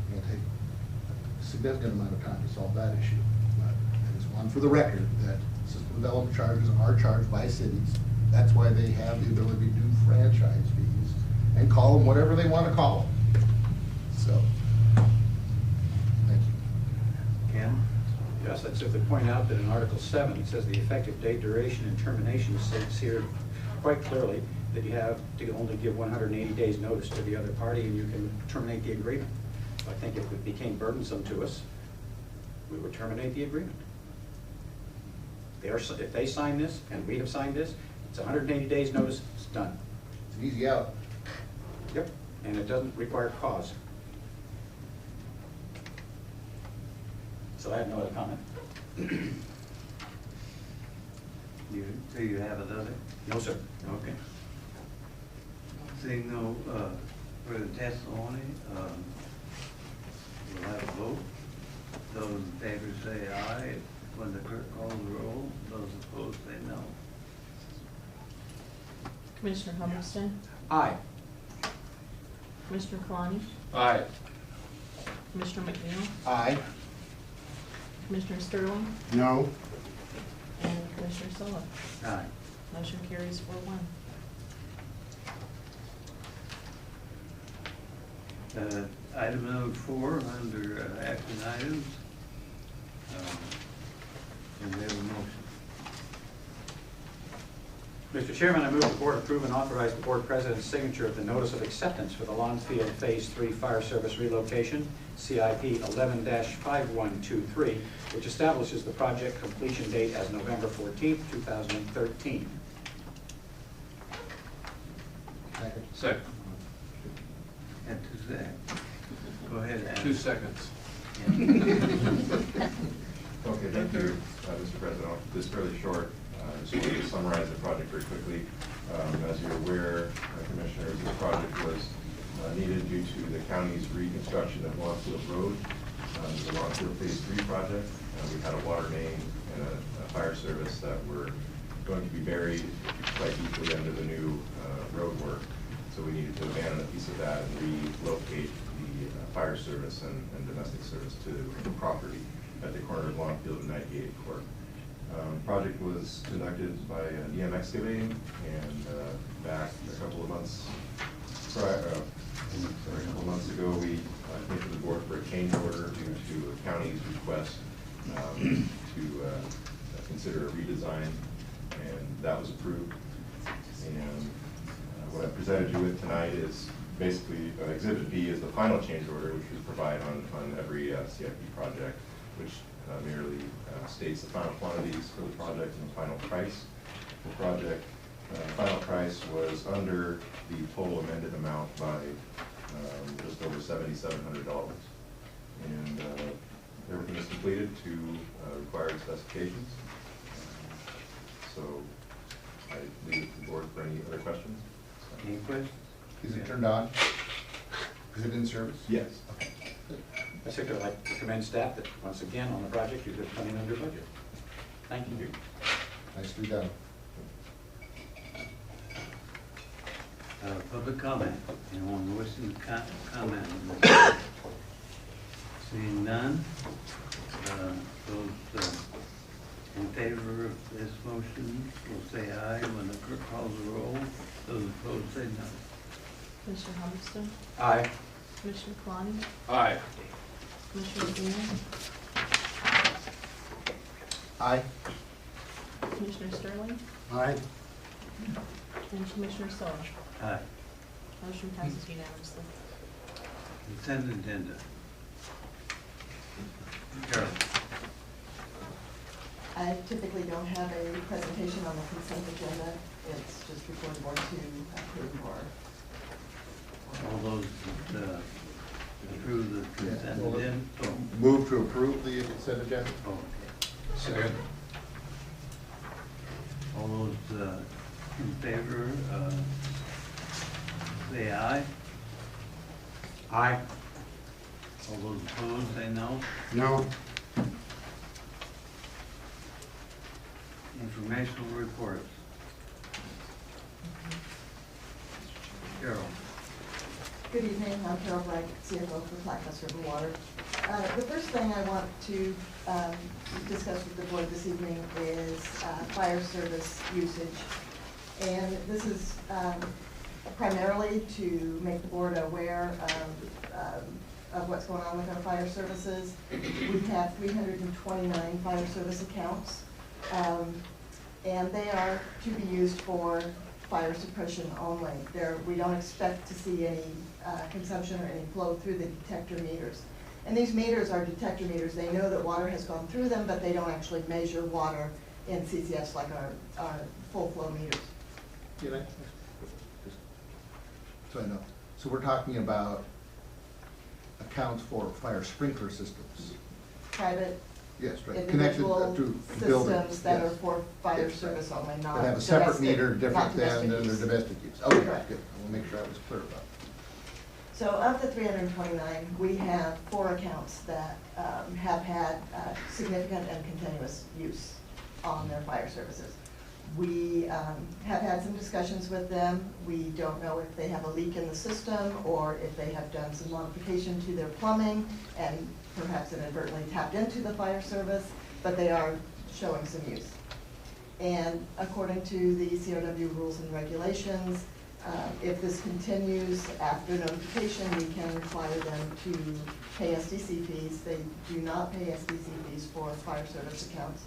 it'll take a significant amount of time to solve that issue. But I just want for the record that system development charges are charged by cities. That's why they have the ability to do franchise fees and call them whatever they want to call them. So, thank you. Ken? Yes, I'd simply point out that in Article 7, it says the effective date, duration, and termination states here quite clearly that you have to only give 180 days notice to the other party and you can terminate the agreement. I think if it became burdensome to us, we would terminate the agreement. If they sign this and we have signed this, it's 180 days notice, it's done. It's an easy out. Yep, and it doesn't require cause. So I have no other comment. Do you have another? No, sir. Okay. Seeing no further testimony, we'll have a vote. Those in favor say aye. When the clerk calls the roll, those opposed say no. Commissioner Humberstone? Aye. Commissioner Kalani? Aye. Commissioner McNeil? Aye. Commissioner Sterling? No. And Commissioner Sola? Aye. Motion carries 4-1. Item number 4, under action items. And we have a motion. Mr. Chairman, I move the board approve and authorize the board president's signature of the notice of acceptance for the Longfield Phase 3 Fire Service relocation, CIP 11-5123, which establishes the project completion date as November 14th, 2013. Second. Second. And to say, go ahead, Adam. 2 seconds. Okay, thank you, Mr. President. This is fairly short. I just wanted to summarize the project very quickly. As you're aware, Commissioners, this project was needed due to the county's reconstruction of Longfield Road, the Longfield Phase 3 project. We had a water main and a fire service that were going to be buried quite deeply under the new road work. So we needed to abandon a piece of that and relocate the fire service and domestic service to the property at the corner of Longfield and 98 Court. Project was conducted by EM Excavating, and back a couple of months ago, we came to the board for a change order due to the county's request to consider a redesign, and that was approved. And what I presented you with tonight is basically Exhibit B is the final change order, which we provide on every CIP project, which merely states the final quantities for the project and the final price. The project final price was under the total amended amount by just over $7,700. And everything is completed to required specifications. So I leave it to the board for any other questions. Any questions? Is it turned on? Is it in service? Yes. Okay. I think I'd like to commend staff that, once again, on the project, you're coming under budget. Thank you. Nicely done. Public comment. Anyone wishing to comment? Seeing none, those in favor of this motion will say aye. When the clerk calls the roll, those opposed say no. Commissioner Humberstone? Aye. Commissioner Kalani? Aye. Commissioner McNeil? Aye. Commissioner Sterling? Aye. And Commissioner Sola? Aye. Motion passes unanimously. Consent agenda. Carol. I typically don't have a presentation on the consent agenda. It's just before the board to approve or. All those that approve the consent agenda? Move to approve the consent agenda? Okay. Second. All those in favor, say aye. Aye. All those opposed, say no. No? Informational reports. Carol. Good evening, I'm Carol Bragg, CFO for Clackamas River Water. The first thing I want to discuss with the board this evening is fire service usage. And this is primarily to make the board aware of what's going on with our fire services. We have 329 fire service accounts, and they are to be used for fire suppression only. We don't expect to see any consumption or any flow through the detector meters. And these meters are detector meters. They know that water has gone through them, but they don't actually measure water in CCS like our full flow meters. Can I, just so I know, so we're talking about accounts for fire sprinkler systems? Private, Yes, right, connected individual to buildings. systems that are Yes. for fire Yes, right. service only, not That have a separate domestic- meter not different than domestic their use. domestic use. Okay, Correct. good, I will make sure I was clear about that. So of the 329, we have 4 accounts that have had significant and continuous use on their fire services. We have had some discussions with them. We don't know if they have a leak in the system or if they have done some modification to their plumbing and perhaps inadvertently tapped into the fire service, but they are showing some use. And according to the CRW rules and regulations, if this continues after notification, we can require them to pay SDC fees. They do not pay SDC fees for fire service accounts.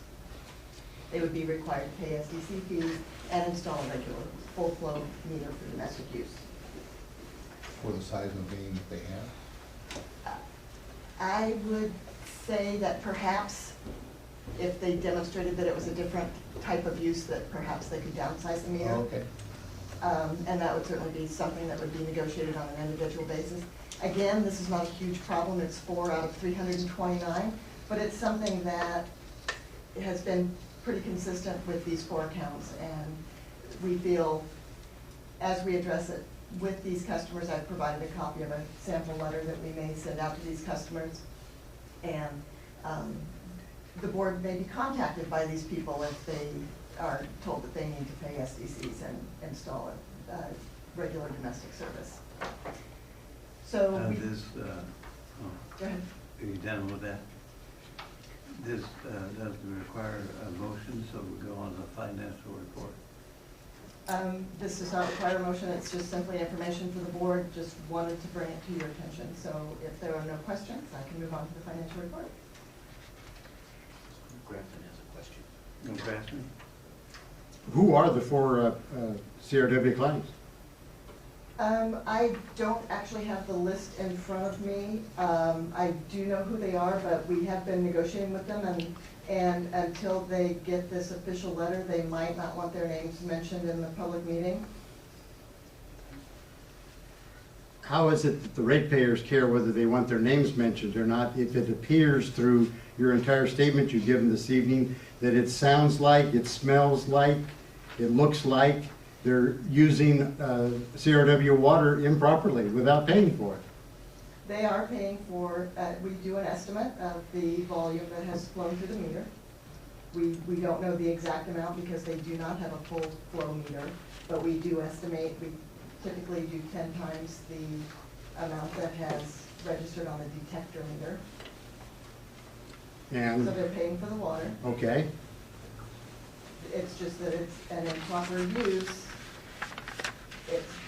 They would be required to pay SDC fees and install a regular full flow meter for domestic use. For the size of main that they have? I would say that perhaps if they demonstrated that it was a different type of use, that perhaps they could downsize the meter. Oh, okay. And that would certainly be something that would be negotiated on an individual basis. Again, this is not a huge problem, it's 4 out of 329, but it's something that has been pretty consistent with these 4 accounts, and we feel, as we address it with these customers, I've provided a copy of a sample letter that we may send out to these customers, and the board may be contacted by these people if they are told that they need to pay SDCs and install a regular domestic service. So we, This, go ahead. are you done with that? This doesn't require a motion, so we go on to the financial report. This does not require a motion, it's just simply information for the board, just wanted to bring it to your attention. So if there are no questions, I can move on to the financial report. Grafton has a question. No question? Who are the 4 CRW clients? I don't actually have the list in front of me. I do know who they are, but we have been negotiating with them, and until they get this official letter, they might not want their names mentioned in the public meeting. How is it that the ratepayers care whether they want their names mentioned or not if it appears through your entire statement you've given this evening that it sounds like, it smells like, it looks like they're using CRW water improperly without paying for it? They are paying for, we do an estimate of the volume that has flown through the meter. We don't know the exact amount because they do not have a full flow meter, but we do estimate, we typically do 10 times the amount that has registered on the detector meter. And, So they're paying for the water. okay, It's just that it's an improper use.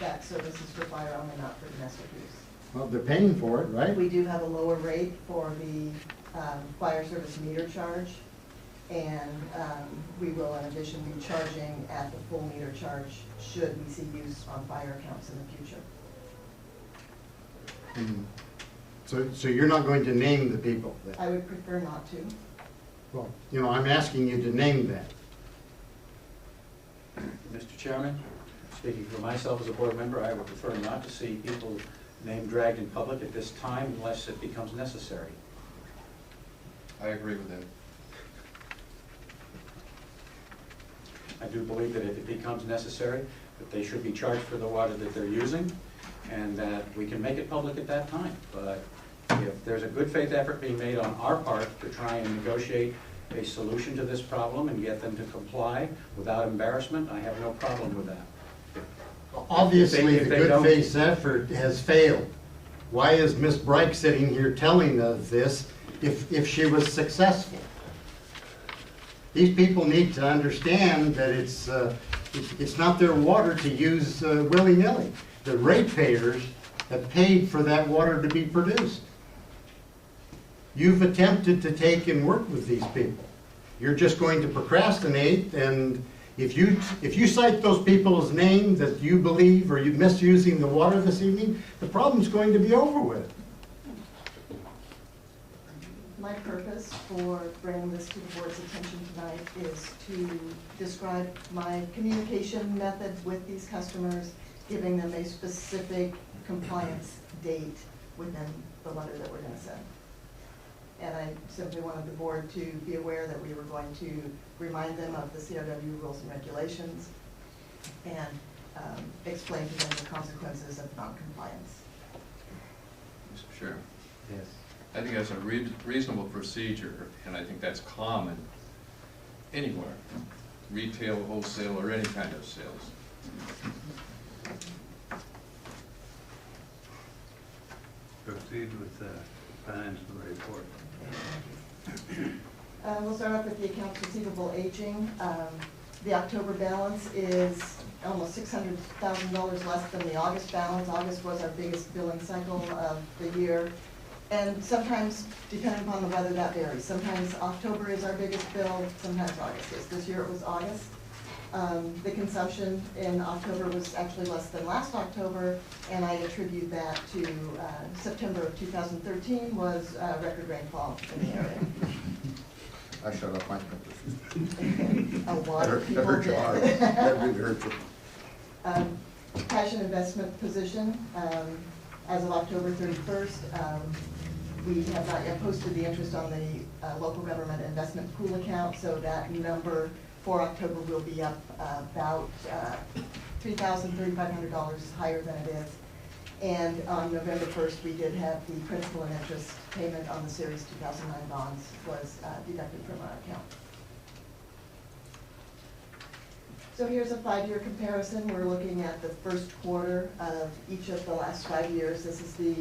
That service is for fire only, not for domestic use. well, they're paying for it, right? We do have a lower rate for the fire service meter charge, and we will in addition be charging at the full meter charge should we see use on fire accounts in the future. So you're not going to name the people? I would prefer not to. Well, you know, I'm asking you to name them. Mr. Chairman, speaking for myself as a board member, I would prefer not to see people name dragged in public at this time unless it becomes necessary. I agree with him. I do believe that if it becomes necessary, that they should be charged for the water that they're using, and that we can make it public at that time. But if there's a good faith effort being made on our part to try and negotiate a solution to this problem and get them to comply without embarrassment, I have no problem with that. Obviously, If the they good don't- faith effort has failed. Why is Ms. Bright sitting here telling us this if she was successful? These people need to understand that it's not their water to use willy-nilly. The ratepayers have paid for that water to be produced. You've attempted to take and work with these people. You're just going to procrastinate, and if you cite those people's names that you believe are you misusing the water this evening, the problem's going to be over with. My purpose for bringing this to the board's attention tonight is to describe my communication methods with these customers, giving them a specific compliance date within the letter that we're going to send. And I simply wanted the board to be aware that we were going to remind them of the CRW rules and regulations and explain to them the consequences of noncompliance. Mr. Chairman, Yes. I think that's a reasonable procedure, and I think that's common anywhere, retail, wholesale, or any kind of sales. Proceed with the financial report. We'll start off with the accounts receivable aging. The October balance is almost $600,000 less than the August balance. August was our biggest billing cycle of the year. And sometimes, depending upon the weather, that varies. Sometimes October is our biggest bill, sometimes August is. This year it was August. The consumption in October was actually less than last October, and I attribute that to September of 2013 was record rainfall in the area. I shut off my sprinkler. A lot of people That hurt your heart. did. That really hurt you. Cash and investment position, as of October 31st, we have not yet posted the interest on the local government investment pool account, so that number for October will be up about $3,500 higher than it is. And on November 1st, we did have the principal and interest payment on the Series 2009 bonds was deducted from our account. So here's a 5-year comparison. We're looking at the first quarter of each of the last 5 years. This is the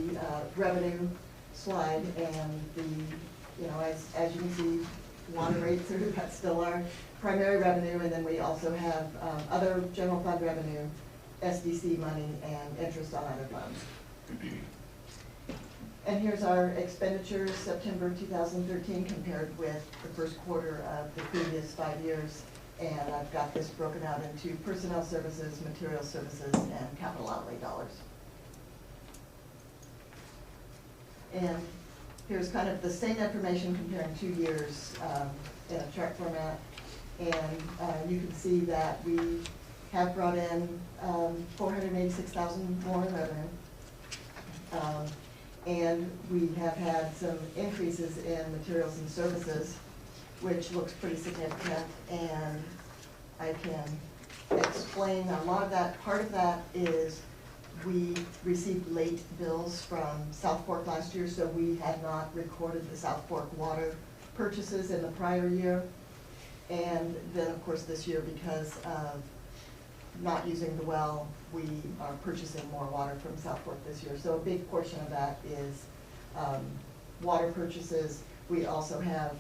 revenue slide, and as you can see, water rates that's still our primary revenue, and then we also have other general fund revenue, SDC money, and interest on other funds. And here's our expenditures, September 2013 compared with the first quarter of the previous 5 years. And I've got this broken out into personnel services, material services, and capital outlay dollars. And here's kind of the same information comparing 2 years in a chart format. And you can see that we have brought in $486,000 more in revenue. And we have had some increases in materials and services, which looks pretty significant, and I can explain a lot of that. Part of that is we received late bills from South Fork last year, so we had not recorded the South Fork water purchases in the prior year. And then, of course, this year, because of not using the well, we are purchasing more water from South Fork this year. So a big portion of that is water purchases. We also have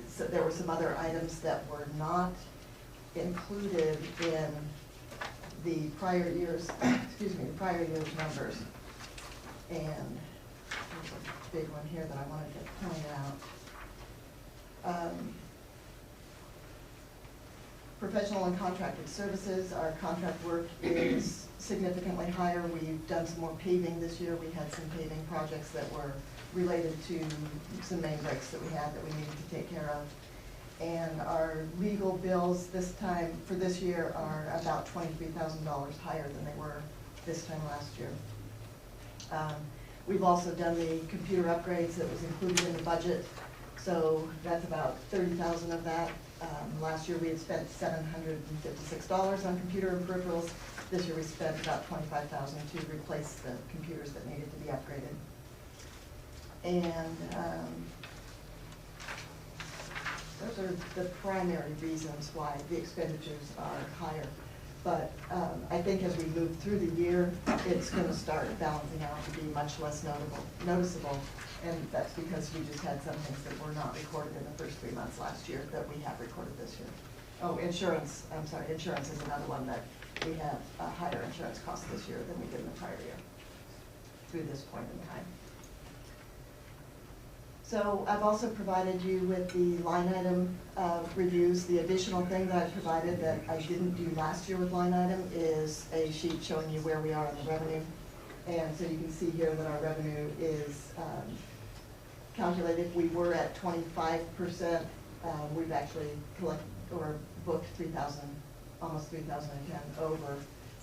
so there were some other items that were not included in the prior year's, prior year's numbers. And there's a big one here that I wanted to point out. Professional and contracted services, our contract work is significantly higher. We've done some more paving this year. We had some paving projects that were related to some main breaks that we had that we needed to take care of. And our legal bills this time, for this year, are about $23,000 higher than they were this time last year. We've also done the computer upgrades that was included in the budget, so that's about $30,000 of that. Last year, we had spent $756 on computer and peripherals. This year, we spent about $25,000 to replace the computers that needed to be upgraded. And those are the primary reasons why the expenditures are higher. But I think as we move through the year, it's going to start balancing out to be much less noticeable. And that's because we just had some things that were not recorded in the first 3 months last year that we have recorded this year. Oh, insurance, I'm sorry, insurance is another one that we have a higher insurance cost this year than we did in the prior year through this point in time. So I've also provided you with the line item reviews. The additional thing that I provided that I didn't do last year with line item is a sheet showing you where we are in the revenue. And so you can see here that our revenue is calculated. We were at 25%. We've actually booked 3,000, almost 3,010 over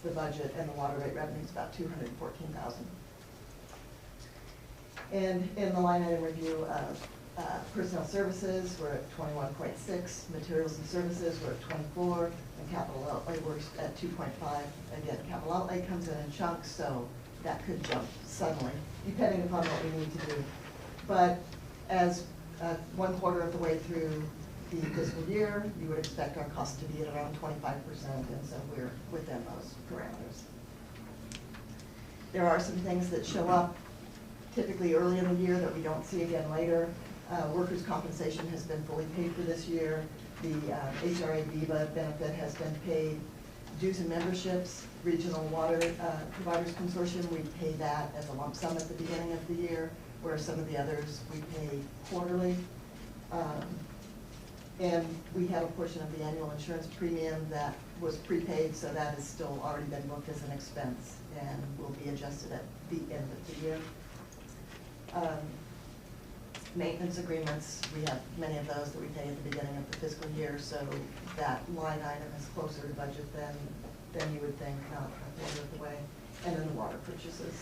the budget, and the water rate revenue is about 214,000. And in the line item review of personnel services, we're at 21.6, materials and services, we're at 24, and capital outlay, we're at 2.5. Again, capital outlay comes in chunks, so that could jump suddenly, depending upon what we need to do. But as 1/4 of the way through the fiscal year, you would expect our cost to be at around 25%, and so we're within those parameters. There are some things that show up typically early in the year that we don't see again later. Workers' compensation has been fully paid for this year. The HRA VIVA benefit has been paid. Dues and memberships, Regional Water Providers Consortium, we pay that as a lump sum at the beginning of the year, where some of the others we pay quarterly. And we have a portion of the annual insurance premium that was prepaid, so that has still already been booked as an expense and will be adjusted at the end of the year. Maintenance agreements, we have many of those that we pay at the beginning of the fiscal year, so that line item is closer to budget than you would think, not a quarter of the way. And then the water purchases.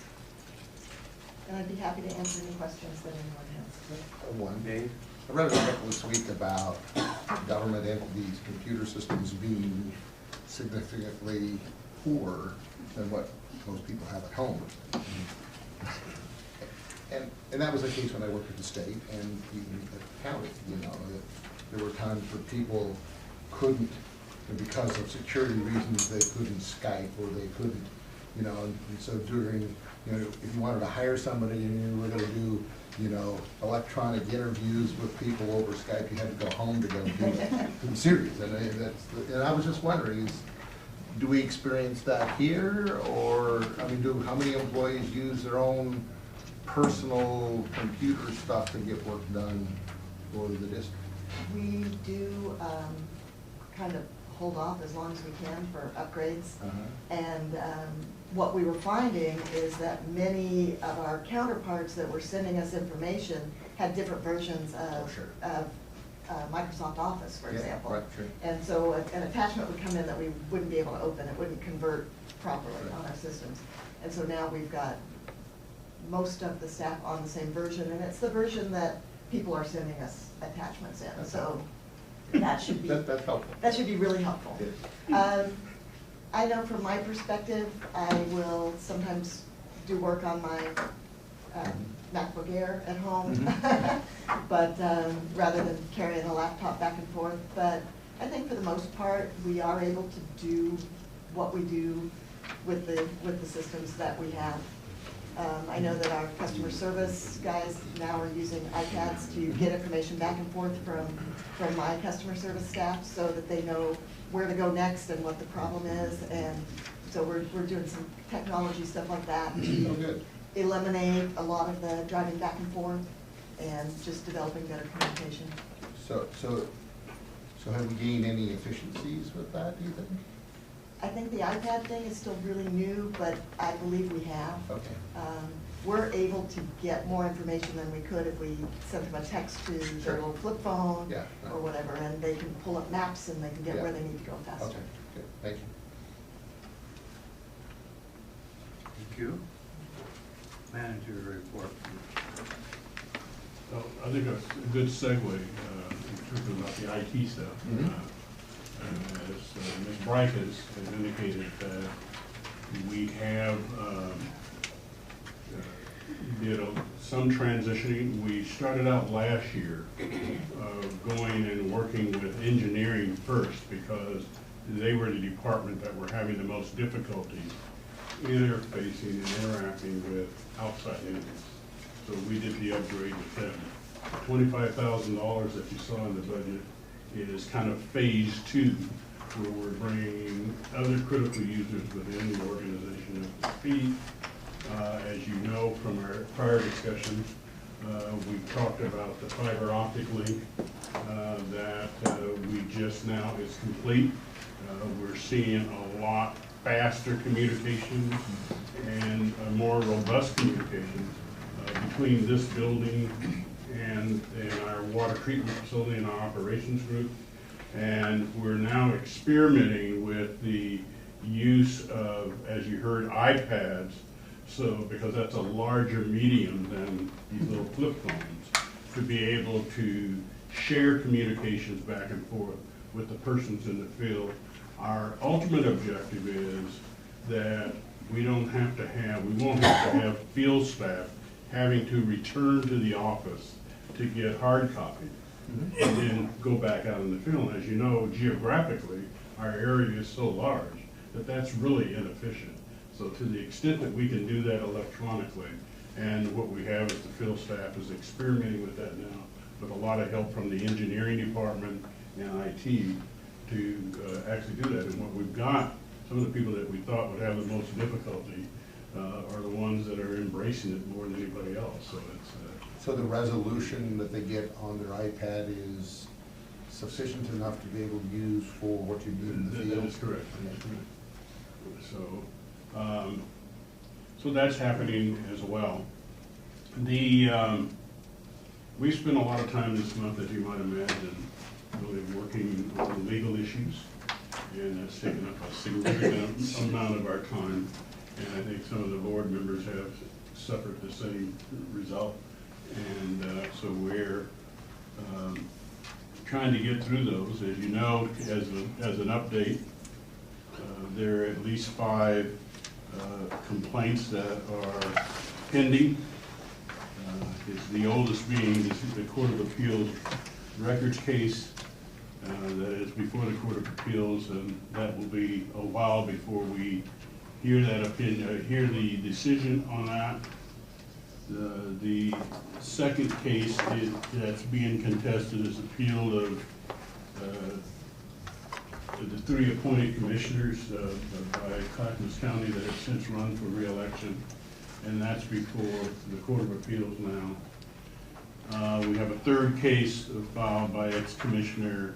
And I'd be happy to answer any questions that anyone has. One. Dave? I read an article this week about government entities' computer systems being significantly poorer than what most people have at home. And that was the case when I worked at the state and even at the county, you know, that there were times where people couldn't, and because of security reasons, they couldn't Skype or they couldn't, you know, and so during, you know, if you wanted to hire somebody and you were gonna do, you know, electronic interviews with people over Skype, you had to go home to go do it. I'm serious, and I was just wondering, do we experience that here, or, I mean, how many employees use their own personal computer stuff to get work done for the district? We do kind of hold off as long as we can for upgrades. And what we were finding is that many of our counterparts that were sending us information had different versions of Microsoft Office, for example. Right, sure. And so an attachment would come in that we wouldn't be able to open. It wouldn't convert properly on our systems. And so now we've got most of the staff on the same version, and it's the version that people are sending us attachments in. So that should be that's helpful. That should be really helpful. Yes. I know from my perspective, I will sometimes do work on my MacBook Air at home, but rather than carrying a laptop back and forth. But I think for the most part, we are able to do what we do with the systems that we have. I know that our customer service guys now are using iPads to get information back and forth from my customer service staff so that they know where to go next and what the problem is. And so we're doing some technology stuff like that to eliminate a lot of the driving back and forth and just developing better communication. So have we gained any efficiencies with that, do you think? I think the iPad thing is still really new, but I believe we have. Okay. We're able to get more information than we could if we sent them a text to their little flip phone or whatever, and they can pull up maps and they can get where they need to go faster. Okay, good, thank you. Thank you. Manager report. Well, I think that's a good segue, in talking about the IT stuff. As Ms. Bright has indicated, we have did some transitioning. We started out last year going and working with engineering first because they were the department that were having the most difficulty interfacing and interacting with outside entities. So we did the upgrade with them. $25,000 that you saw in the budget is kind of phase 2, where we're bringing other critical users within the organization up to speed. As you know from our prior discussions, we talked about the fiber optic link that we just now is complete. We're seeing a lot faster communication and more robust communication between this building and our water treatment facility and our operations group. And we're now experimenting with the use of, as you heard, iPads. So, because that's a larger medium than these little flip phones, to be able to share communications back and forth with the persons in the field. Our ultimate objective is that we won't have to have field staff having to return to the office to get hard copies and then go back out in the field. As you know, geographically, our area is so large that that's really inefficient. So to the extent that we can do that electronically, and what we have is the field staff is experimenting with that now, with a lot of help from the engineering department and IT to actually do that. And what we've got, some of the people that we thought would have the most difficulty are the ones that are embracing it more than anybody else. So it's So the resolution that they get on their iPad is sufficient enough to be able to use for what you need in the field? That is correct. So that's happening as well. We spent a lot of time this month, as you might imagine, really working on legal issues, and that's taken up a significant amount of our time. And I think some of the board members have suffered the same result. And so we're trying to get through those. As you know, as an update, there are at least 5 complaints that are pending. The oldest being the Court of Appeals records case that is before the Court of Appeals, and that will be a while before we hear that opinion, hear the decision on that. The second case that's being contested is appeal of the 3 appointed commissioners by Clackamas County that have since run for re-election, and that's before the Court of Appeals now. We have a third case filed by ex-Commissioner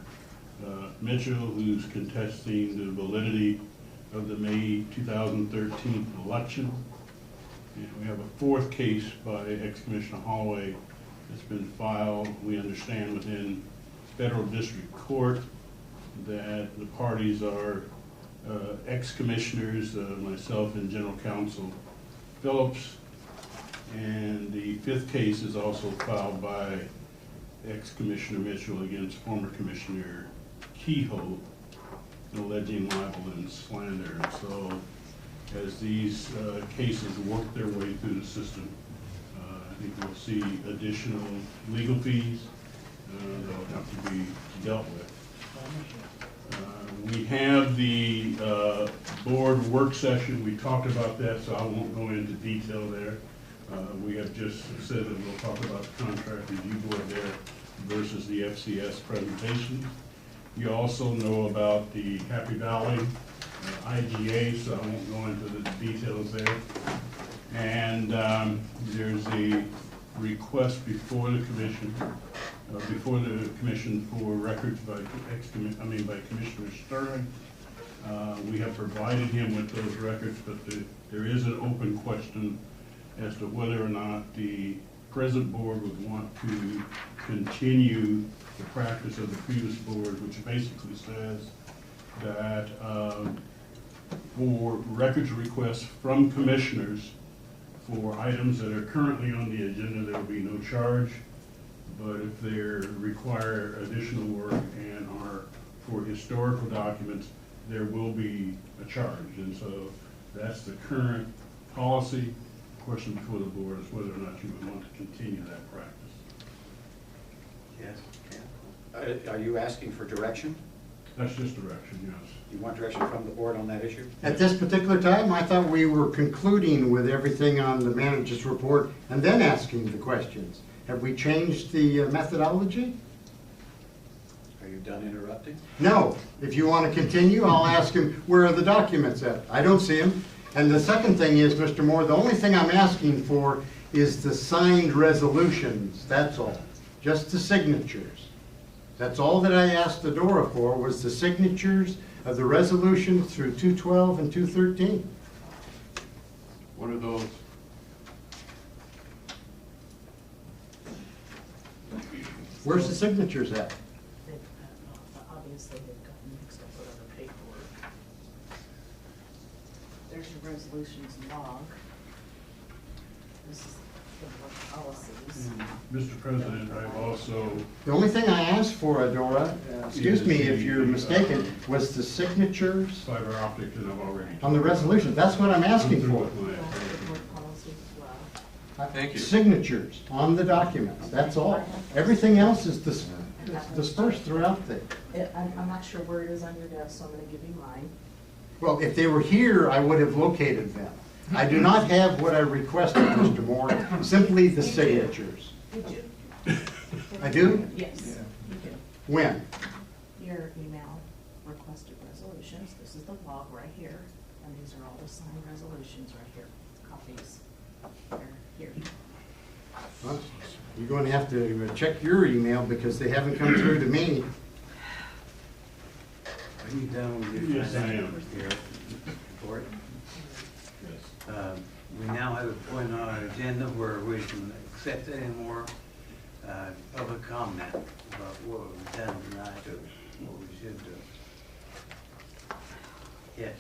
Mitchell, who's contesting the validity of the May 2013 election. And we have a 4th case by ex-Commissioner Holloway that's been filed, we understand, within federal district court, that the parties are ex-commissioners, myself and General Counsel Phillips. And the 5th case is also filed by ex-Commissioner Mitchell against former Commissioner Kehoe, alleging libel and slander. So as these cases work their way through the system, I think we'll see additional legal fees that'll have to be dealt with. We have the board work session. We talked about that, so I won't go into detail there. We have just said that we'll talk about the contract review board there versus the FCS presentation. You also know about the Happy Valley IGA, so I won't go into the details there. And there's a request before the commission, for records by Commissioner Sterling. We have provided him with those records, but there is an open question as to whether or not the present board would want to continue the practice of the previous board, which basically says that for records requests from commissioners for items that are currently on the agenda, there will be no charge. but if they require additional work and are for historical documents, there will be a charge. And so that's the current policy. The question before the board is whether or not you would want to continue that practice. Yes. Are you asking for direction? That's just direction, yes. You want direction from the board on that issue? At this particular time, I thought we were concluding with everything on the manager's report and then asking the questions. Have we changed the methodology? Are you done interrupting? No. If you want to continue, I'll ask him, where are the documents at? I don't see them. And the second thing is, Mr. Moore, the only thing I'm asking for is the signed resolutions, that's all. Just the signatures. That's all that I asked the Dora for, was the signatures of the resolution through 212 and 213. What are those? Where's the signatures at? Obviously, they've gotten mixed up with other paperwork. There's your resolutions log. This is the board policies. Mr. President, I've also, The only thing I asked for, Adora, excuse me if you're mistaken, was the signatures fiber optic, and I've already. on the resolution. That's what I'm asking for. Well, the board policies as well. Thank you. Signatures on the documents, that's all. Everything else is dispersed throughout the, I'm not sure where it is on your desk, so I'm gonna give you mine. well, if they were here, I would have located them. I do not have what I requested, Mr. Moore, simply the signatures. You do. I do? Yes, you do. When? Your email requested resolutions, this is the log right here, and these are all the signed resolutions right here, copies. They're here. Well, you're going to have to check your email because they haven't come through to me. Are you done with your Yes, I am. financial report? Yes. We now have a point on our agenda where we can accept any more public comment about what we've done tonight or what we should do. Yes.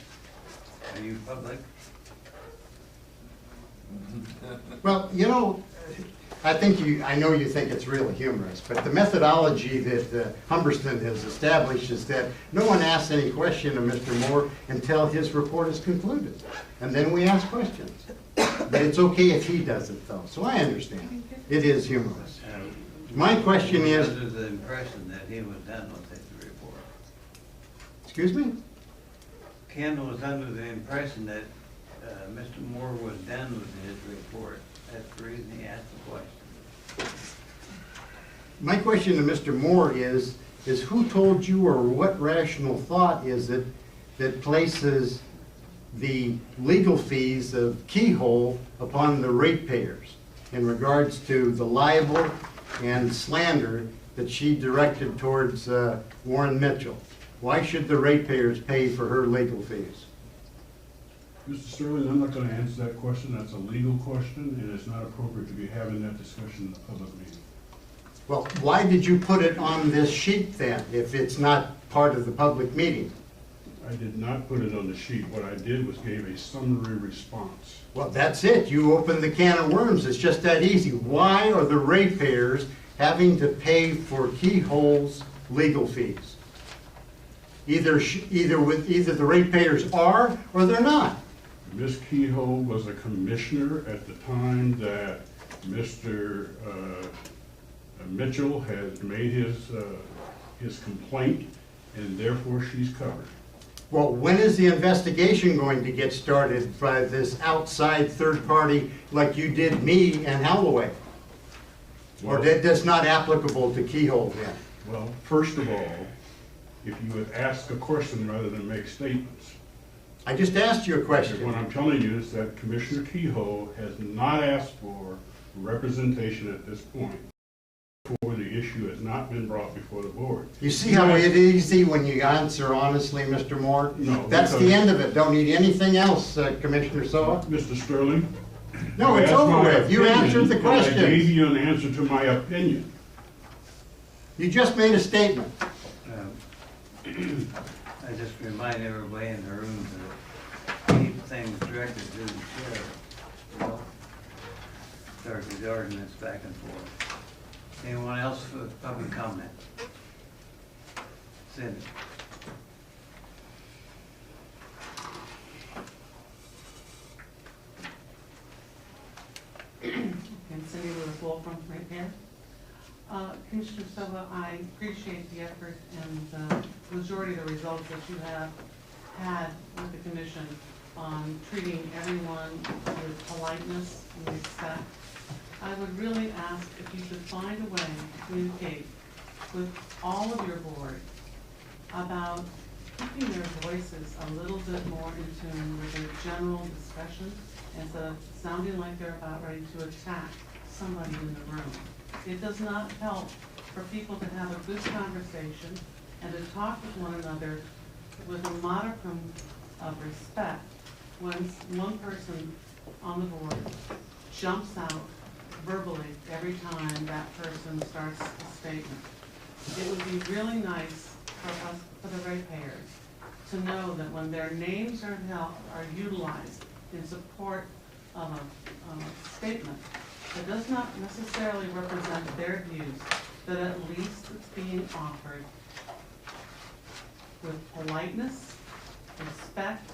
Are you public? Well, you know, I know you think it's really humorous, but the methodology that Humberston has established is that no one asks any question of Mr. Moore until his report is concluded. And then we ask questions. But it's okay if he does it though, so I understand. It is humorous. My question is, Under the impression that he was done with his report. excuse me? Ken was under the impression that Mr. Moore was done with his report. That's the reason he asked the question. My question to Mr. Moore is who told you or what rational thought is it that places the legal fees of Keyhole upon the ratepayers in regards to the libel and slander that she directed towards Warren Mitchell? Why should the ratepayers pay for her legal fees? Mr. Sterling, I'm not going to answer that question. That's a legal question, and it's not appropriate to be having that discussion in a public meeting. Well, why did you put it on this sheet then, if it's not part of the public meeting? I did not put it on the sheet. What I did was gave a summary response. Well, that's it. You opened the can of worms. It's just that easy. Why are the ratepayers having to pay for Keyhole's legal fees? Either the ratepayers are or they're not. Ms. Keyhole was a commissioner at the time that Mr. Mitchell has made his complaint, and therefore she's covered. Well, when is the investigation going to get started by this outside third party like you did me and Halloway? Or that's not applicable to Keyhole then? Well, first of all, if you would ask a question rather than make statements. I just asked you a question. What I'm telling you is that Commissioner Keyhole has not asked for representation at this point, for the issue has not been brought before the board. You see how it is easy when you answer honestly, Mr. Moore? No. That's the end of it. Don't need anything else, Commissioner Soa. Mr. Sterling? No, it's over with. You answered the question. I gave you an answer to my opinion. You just made a statement. I just remind everybody in the room to keep things directed to the chair. Start the arguments back and forth. Anyone else for public comment? Cindy? And Cindy Lewis Wolfram, right here. Commissioner Silva, I appreciate the effort and the majority of the results that you have had with the commission on treating everyone with politeness and respect. I would really ask if you could find a way to communicate with all of your board about keeping their voices a little bit more in tune with their general discussion instead of sounding like they're about ready to attack somebody in the room. It does not help for people to have a good conversation and to talk with one another with a modicum of respect when one person on the board jumps out verbally every time that person starts a statement. It would be really nice for us, for the ratepayers, to know that when their names are utilized in support of a statement that does not necessarily represent their views, that at least it's being offered with politeness, respect,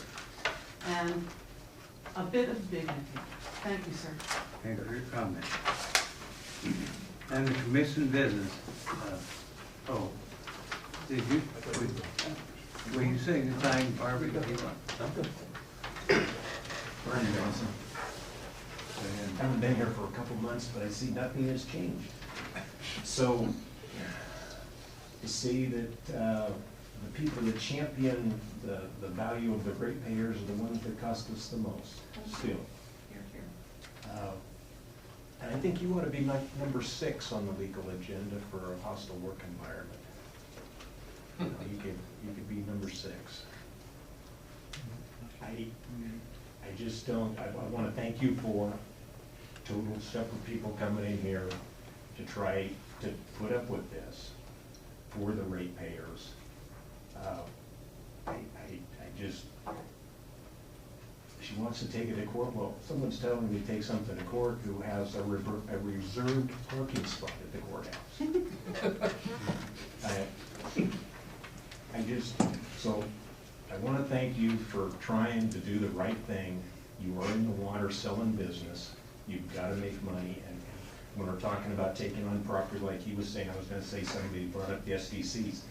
and a bit of dignity. Thank you, sir. Thank you for your comment. And the commission business, did you, were you saying the time, Barbara, if you want? Brian Johnson. I haven't been here for a couple months, but I see nothing has changed. So, to see that the people that champion the value of the ratepayers are the ones that cost us the most, still. And I think you ought to be like number 6 on the legal agenda for a hostile work environment. You know, you could be number 6. I just don't, I want to thank you for total separate people coming in here to try to put up with this for the ratepayers. I just, she wants to take it to court. Well, someone's telling me to take something to court who has a reserved parking spot at the courthouse. So I want to thank you for trying to do the right thing. You are in the water selling business. You've got to make money. And when we're talking about taking on property, like he was saying, I was going to say somebody brought up the SDCs,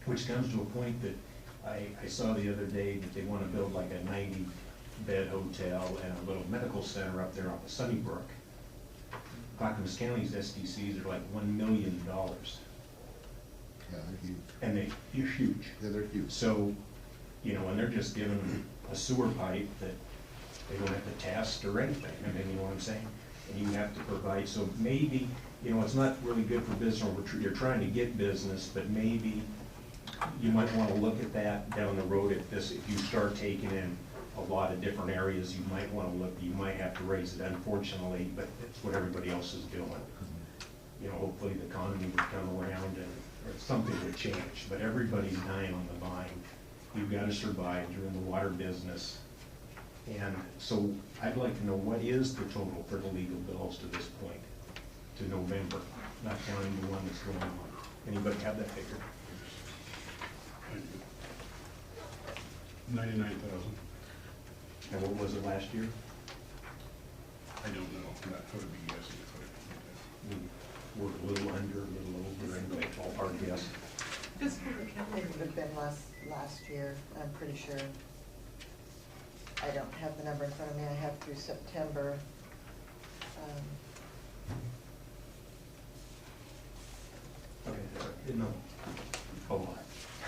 which comes to a point that I saw the other day that they want to build like a 90-bed hotel and a little medical center up there off of Sunnybrook. Clackamas County's SDCs are like $1 million. Yeah, they're huge. And they're huge. Yeah, they're huge. So, you know, and they're just given them a sewer pipe that they don't have to test or anything. I mean, you know what I'm saying? And you have to provide, so maybe, you know, it's not really good for business, or you're trying to get business, but maybe you might want to look at that down the road if you start taking in a lot of different areas, you might want to look, you might have to raise it, unfortunately, but it's what everybody else is doing. You know, hopefully the economy would come around and or something would change, but everybody's dying on the vine. You've got to survive. You're in the water business. And so I'd like to know what is the total for the legal bills to this point, to November, not counting the one that's going on. Anybody have that figure? 99,000. And what was it last year? I don't know. That would be guessing if I could. We're a little under, a little over, anyway, ballpark guess. Just It would have been last year, I'm pretty sure. I don't have the number in front of me, I have through September. Okay, no, a lot.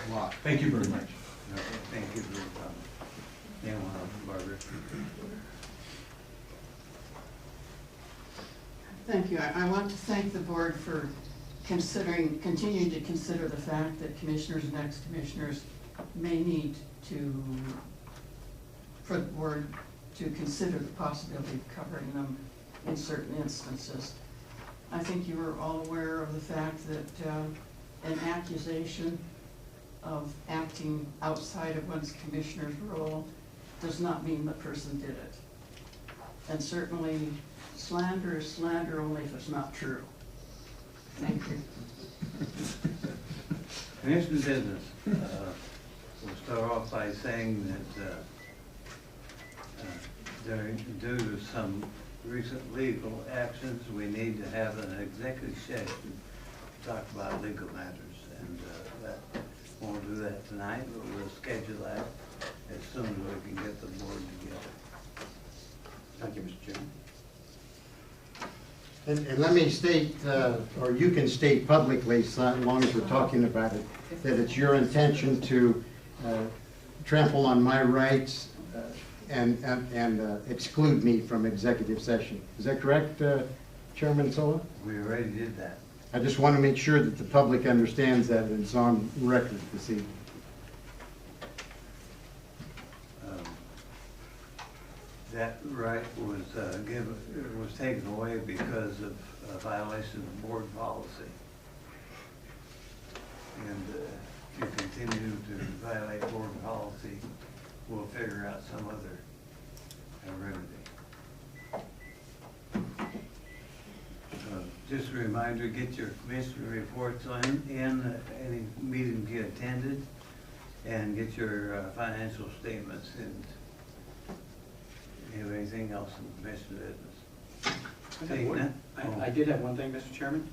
A lot. Thank you very much. Okay, thank you for your comment. Anyone else, Barbara? Thank you. I want to thank the board for continuing to consider the fact that commissioners and ex-commissioners may need to, for the board to consider the possibility of covering them in certain instances. I think you are all aware of the fact that an accusation of acting outside of one's commissioner's role does not mean the person did it. And certainly slander is slander only if it's not true. Thank you. Commission business. We'll start off by saying that due to some recent legal actions, we need to have an executive session to talk about legal matters. And that won't do that tonight, but we'll schedule that as soon as we can get the board together. Thank you, Mr. Chairman. And let me state, or you can state publicly, so as long as we're talking about it, that it's your intention to trample on my rights and exclude me from executive session. Is that correct, Chairman Sola? We already did that. I just want to make sure that the public understands that and it's on record this evening. That right was was taken away because of a violation of board policy. And if you continue to violate board policy, we'll figure out some other remedy. Just a reminder, get your commissioner reports in any meetings you attended, and get your financial statements in. Have anything else in commission business? I did have one thing, Mr. Chairman.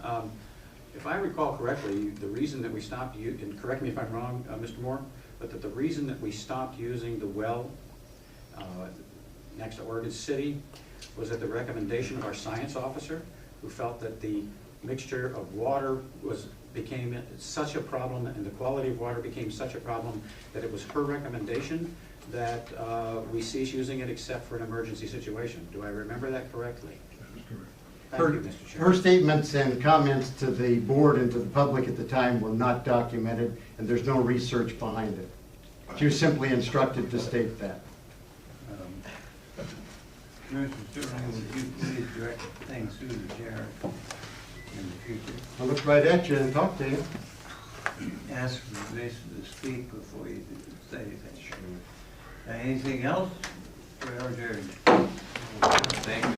If I recall correctly, the reason that we stopped and correct me if I'm wrong, Mr. Moore, but that the reason that we stopped using the well next to Oregon City was at the recommendation of our science officer, who felt that the mixture of water became such a problem, and the quality of water became such a problem, that it was her recommendation that we cease using it except for an emergency situation. Do I remember that correctly? That is correct. Thank you, Mr. Chairman. Her statements and comments to the board and to the public at the time were not documented, and there's no research behind it. She was simply instructed to state that. Commissioner Sterling, would you please direct things through the chair in the future? I'll look right at you and talk to you. Ask for permission to speak before you say anything. Anything else? We are adjourned. Thank you.